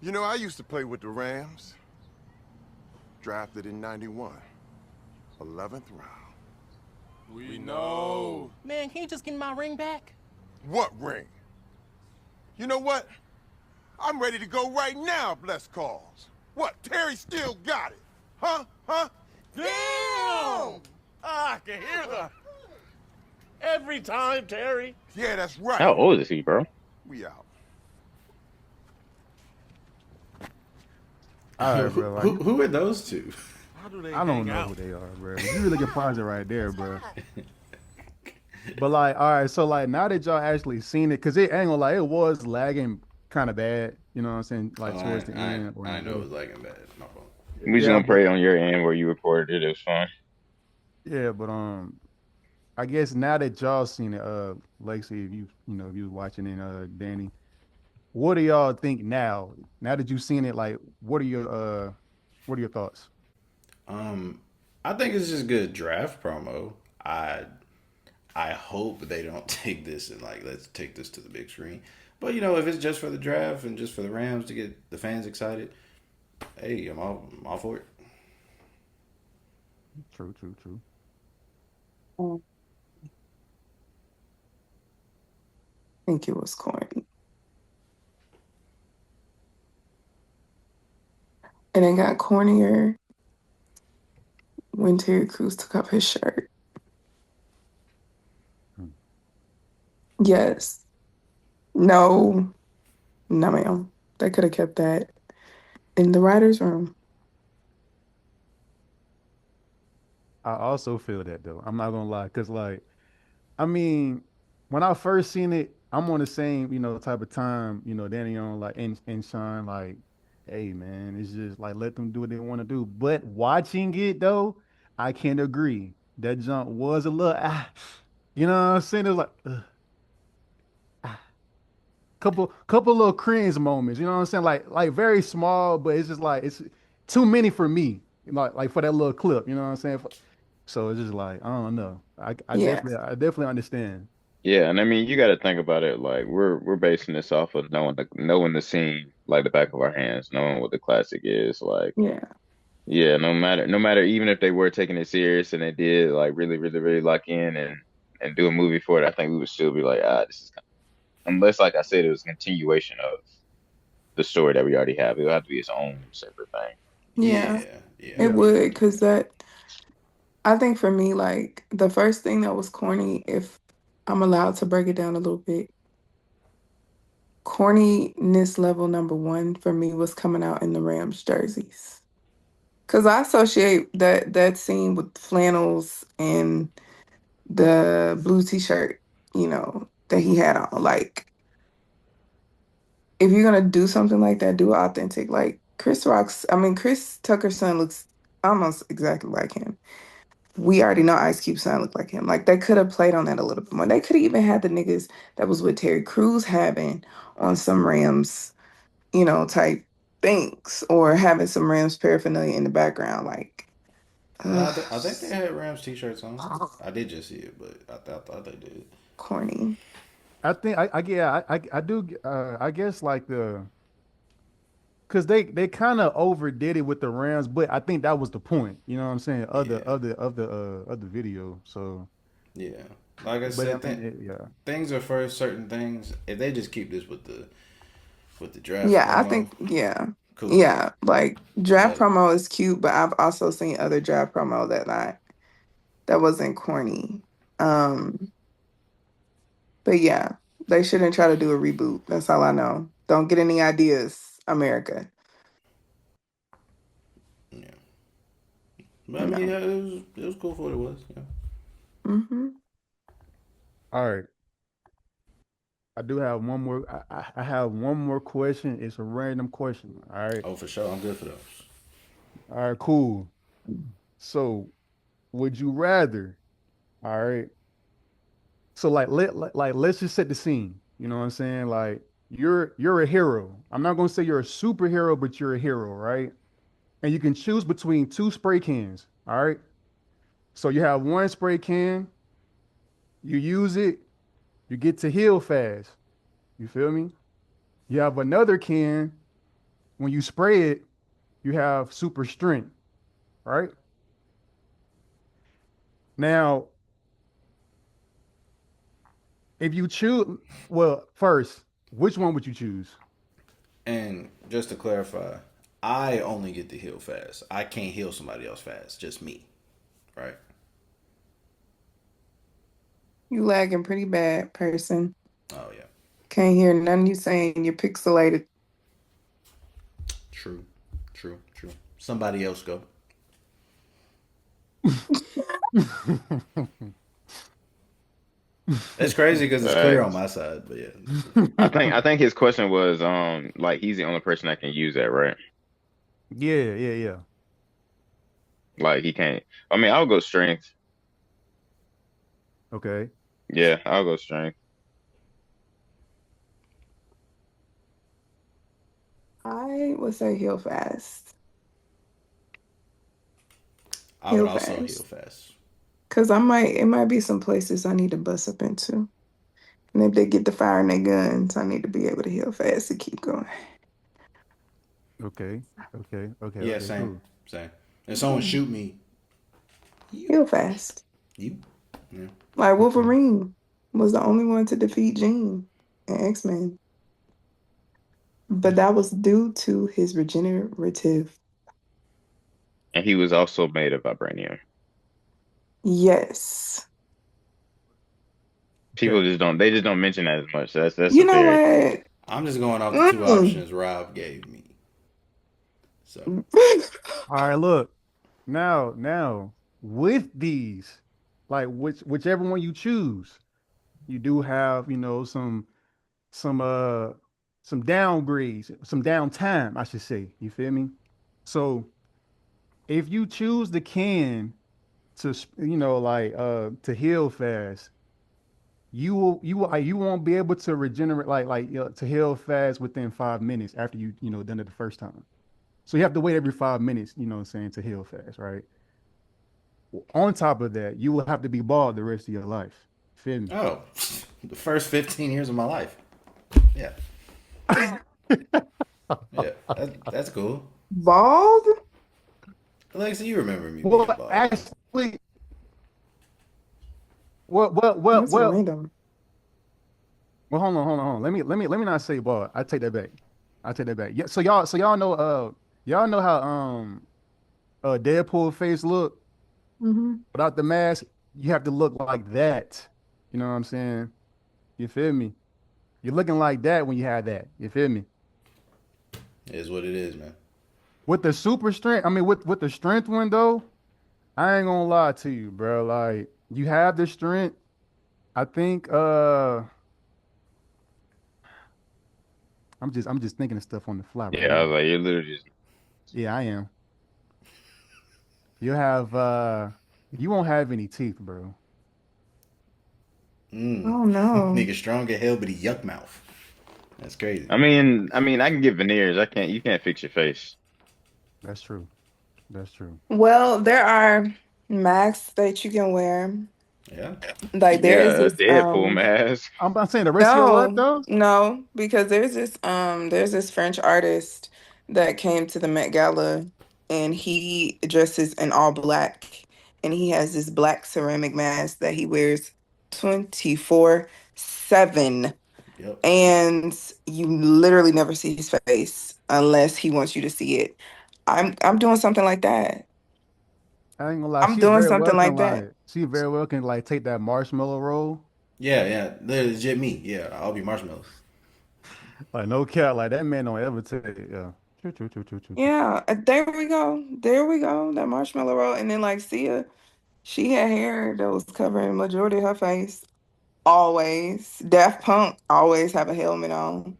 You know, I used to play with the Rams. Drafted in 91. 11th round. We know. Man, can you just give me my ring back? What ring? You know what? I'm ready to go right now, bless cause. What, Terry still got it? Huh? Huh? Damn! I can hear that. Every time, Terry. Yeah, that's right. How old is he, bro? We out. All right, bro. Like, Who are those two? How do they I don't hang know out? who they are, bro. You really can pause it right there, bro. But like, all right, so like now that y'all actually seen it, because it ain't gonna lie, it was lagging kind of bad. You know what I'm saying? Like Oh, towards the end. Or I know it was lagging bad. My fault. We just Yeah, gonna but pray on your end where you recorded it. It was fine. yeah, but I guess now that y'all seen it, Lexi, if if you was watching it, Danny, what do y'all think now? Now that you've seen it, like, what are your thoughts? Um, I think it's just good draft promo. I I hope they don't take this and like let's take this to the big screen. But you know, if it's just for the draft and just for the Rams to get the fans excited, hey, I'm all for it. True, true, true. I think it was corny. And it got cornier when Terry Crews took off his shirt. Hmm. Yes. No. No, ma'am. They could have kept that in the writer's room. I also feel that though. I'm not gonna lie, cause like, I mean, when I first seen it, I'm on the same, type of time, Danny on like and Sean, like, hey man, it's just like let them do what they want to do. But watching it though, I can agree. That jump was a little you know what I'm saying? It was like couple little cringe moments, you know what I'm saying? Like very small, but it's just like it's too many for me. Like for that little clip, you know what I'm saying? So it's just like, I don't know. Yeah. I definitely understand. Yeah, and I mean you got to think about it. Like we're basing this off of knowing the scene like the back of our hands, knowing what the classic is. Like, Yeah. yeah, no matter even if they were taking it serious and they did like really really really lock in and do a movie for it, I think we would still be like, this is unless like I said, it was a continuation of the story that we already have. It would have to be its own separate thing. Yeah. Yeah, yeah. It Yeah. would, because I think for me, like, the first thing that was corny, if I'm allowed to break it down a little bit, corniness level number one for me was coming out in the Rams jerseys. Because I associate that scene with flannels and the blue t-shirt, that he had on. Like, if you're gonna do something like that, do it authentic. Like Chris Tucker's son looks almost exactly like him. We already know Ice Cube's son looked like him. Like, they could have played on that a little bit more. They could have even had the niggas that was with Terry Crews having on some Rams, type things, or having some Rams paraphernalia in the background. Like, No, ugh, I think they had Rams t-shirts on. I did just see it, but thought they did. corny. I think I do I guess like because they kind of overdid it with the Rams, but I think that was the point. You know what I'm saying? Yeah, Of the video. So, yeah. Like I but said, at the end, yeah. things are first. Certain things, if they just keep this with the draft Yeah, I promo, think, yeah. cool. Yeah, like, draft But promo is cute, but I've also seen other draft promo that wasn't corny. Um, but yeah, they shouldn't try to do a reboot. That's all I know. Don't get any ideas, America. yeah, but I mean, No. yeah, it was cool for what it was. Yeah. Hmm. All right. I do have one more. I have one more question. It's a random question. All right. Oh, for sure, I'm good for those. All right. Cool. So, would you rather? All right. So, like, let's just set the scene. You know what I'm saying? Like you're a hero. I'm not gonna say you're a superhero, but you're a hero, right? And you can choose between two spray cans. All right. So you have one spray can, you use it, you get to heal fast. You feel me? You have another can, when you spray it, you have super strength, right? Now, if you choose, well, first, which one would you choose? And just to clarify, I only get to heal fast. I can't heal somebody else fast. Just me, right? You lagging pretty bad, person. Oh yeah, Can't hear none you saying. You're pixelated. true, true, true. Somebody else go. It's crazy because it's clear on Facts. my side, but yeah. I think his question was like he's the only person that can use that, right? Yeah, yeah, yeah. Like he can't. I mean, I'll go strength. Okay. Yeah, I'll go strength. I would say heal fast. I would Heal also heal fast. fast. Cause it might be some places I need to bust up into. And if they get to firing their guns, I need to be able to heal fast to keep going. Okay. Okay. Okay. Yeah, Okay. same, Cool. same. If someone shoot me, Heal fast. you, yeah. Like Okay. Wolverine was the only one to defeat Jean in X-Men. But that was due to his regenerative. And he was also made of vibranium. Yes. People Okay. they just don't mention that as much. That's You a know very what? I'm just going off the two Mm. options Rob gave me. So All right. Look. Now, with these, like whichever one you choose, you do have, some some downgrades, some downtime, I should say. You feel me? So if you choose the can to heal fast, you won't be able to regenerate to heal fast within 5 minutes after done it the first time. So you have to wait every 5 minutes, you know what I'm saying, to heal fast, right? On top of that, you will have to be bald the rest of your life. Feel me? oh, the first 15 years of my life. Yeah, yeah, that's cool. Bald? Alexa, you remember me being Well, bald? actually, well, That's random. well, hold on. Let me not say bald. I take that back. I take that back. Yeah, so y'all know how Deadpool face look Hmm. without the mask. You have to look like that. You know what I'm saying? You feel me? You're looking like that when you have that. You feel me? It is what it is, man. With the super strength, I mean, with the strength one though, I ain't gonna lie to you, bro. Like you have the strength. I think I'm just thinking of stuff on the fly right yeah. I was now. like, you're literally just Yeah, I am. You have you won't have any teeth, bro. Oh no. Nigga strong as hell, but he yuck mouth. That's crazy. I can get veneers. I can't. You can't fix your face. That's true. That's true. Well, there are masks that you can wear. Yeah. Like there is Yeah, a this Deadpool mask. I'm saying the rest of your life no, though. no, because there's this French artist that came to the Met Gala and he dresses in all black and he has this black ceramic mask that he wears 24/7 Yep. and you literally never see his face unless he wants you to see it. I'm doing something like that. I ain't gonna lie. I'm doing something like that. She very well can like take that marshmallow roll. Yeah, yeah. Legit me. Yeah, I'll be marshmallow. Like no cap. Like that man don't ever take it. Yeah. True, true, true, true, true, true. Yeah, there we go. There we go. That marshmallow roll. And then like Sia, she had hair that was covering majority of her face. Always. Daft Punk always have a helmet on.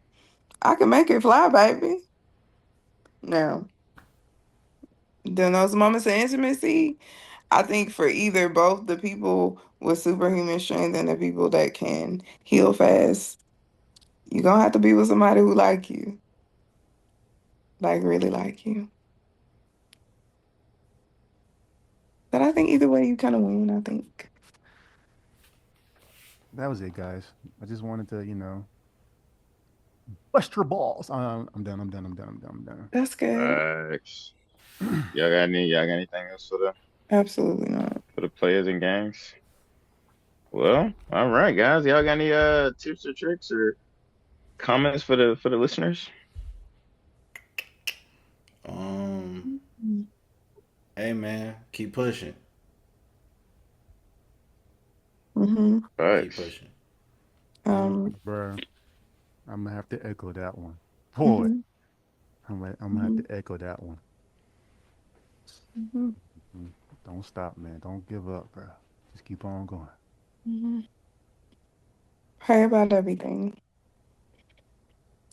I can make it fly, baby. Now, then those moments of intimacy, I think for either both the people with superhuman strength and the people that can heal fast, you're gonna have to be with somebody who like you. Like really like you. But I think either way you kind of win, I think. That was it, guys. I just wanted to, bust your balls. I'm done. I'm done. I'm done. I'm done. I'm done. That's good. Facts. Y'all got anything else Absolutely not. for the players and gangs? Well, all right, guys. Y'all got any tips or tricks or comments for the listeners? Hey man, keep pushing. Mm-hmm. Keep Facts. pushing. Bro, I'm gonna have to echo that one. Boy, Mhm. I'm gonna have to echo that one. Mm-hmm. Don't stop, man. Don't give up, bro. Just keep on going. Mm-hmm. Pray about everything.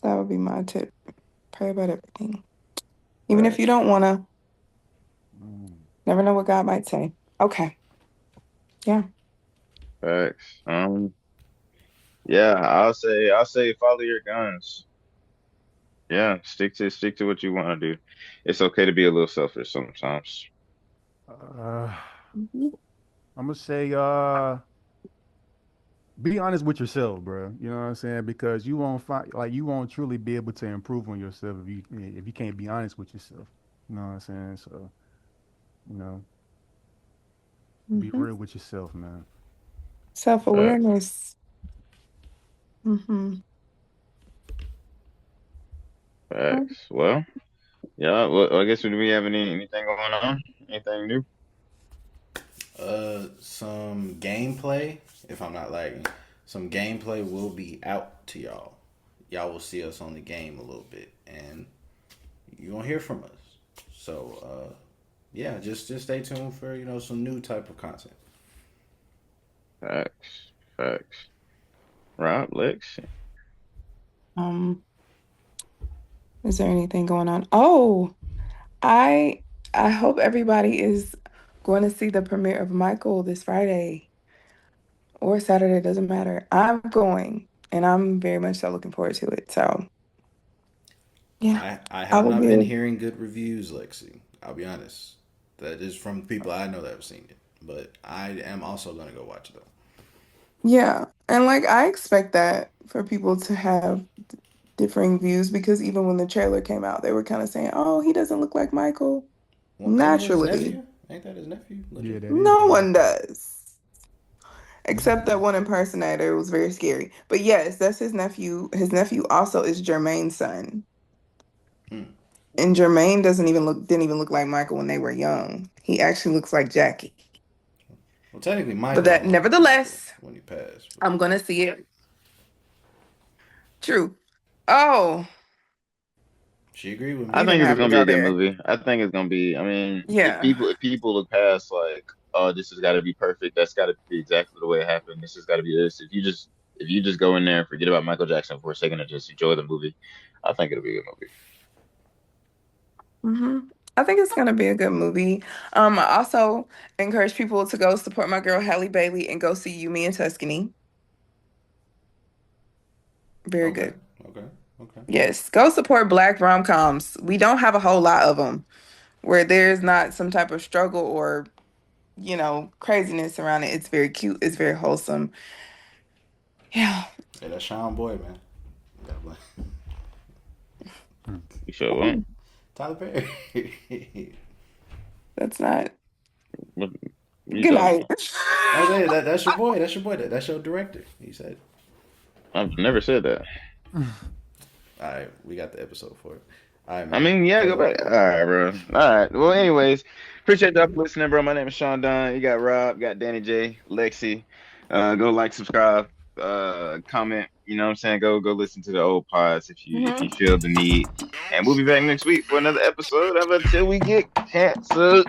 That would be my tip. Pray about everything. Even if you don't want to, Mm. never know what God might say. Okay. Yeah. Facts. Yeah, I'll say follow your guns. Yeah, stick to what you want to do. It's okay to be a little selfish sometimes. Uh, Mhm. I'm gonna say, be honest with yourself, bro. You know what I'm saying? Because you won't find, like, you won't truly be able to improve on yourself if you can't be honest with yourself. You know what I'm saying? So, you know, be Mm-hmm. real with yourself, man. Facts. Self-awareness. Mm-hmm. Facts. Well, yeah. Well, I guess do we have anything going on? Anything new? Some gameplay, if I'm not lagging, some gameplay will be out to y'all. Y'all will see us on the game a little bit, and you gonna hear from us. So, yeah, just stay tuned for some new type of content. Facts. Facts. Rob, Lex. Um, is there anything going on? Oh, I I hope everybody is going to see the premiere of Michael this Friday or Saturday, doesn't matter. I'm going, and I'm very much so looking forward to it. So, yeah, I I have will not be. been hearing good reviews, Lexi. I'll be honest. That is from people I know that have seen it, but I am also gonna go watch it though. Yeah, and like I expect that for people to have differing views because even when the trailer came out, they were kind of saying, "Oh, he doesn't look like Michael Well, ain't that his naturally." nephew? Ain't that his nephew? Yeah, Legit. that is No the one nephew. does, except that one impersonator. It was very scary. But yes, that's his nephew. His nephew also is Jermaine's son. Hmm. And Jermaine didn't even look like Michael when they were young. He actually looks like Jackie. Well, technically, But Michael that don't look like Michael nevertheless, when he passed. I'm gonna see it. True. Oh, She agreed with I me. we didn't think it's have to gonna be go a good there. movie. I think it's gonna be. I mean, if Yeah. people look past like, oh, this has got to be perfect. That's got to be exactly the way it happened. This has got to be this. If you just go in there and forget about Michael Jackson for a second and just enjoy the movie, I think it'll be a good movie. I think it's gonna be a good movie. I also encourage people to go support my girl Halle Bailey and go see You, Me, and Tuscany. Very Okay, good. okay, okay. Yes, go support Black rom-coms. We don't have a whole lot of them where there's not some type of struggle or, craziness around it. It's very cute. It's very wholesome. Yeah, Hey, that's Sean Boy, man. God bless. Hmm. You sure won't? Tyler Perry. that's not. What you Good talking night. about? I was saying that's your boy. That's your boy. That's your director. He said. I've never said that. All right, we got the episode for it. All right, I man. mean, yeah, Cut go it off. back. All right, bro. All right. Well, anyways, appreciate y'all for listening, bro. My name is Sean Dunn. You got Rob, got Danny J, Lexi. Go like, subscribe, comment. You know what I'm saying? Go listen to the old pods if you feel the need. And we'll be back next week for another episode of Until We Get Canceled.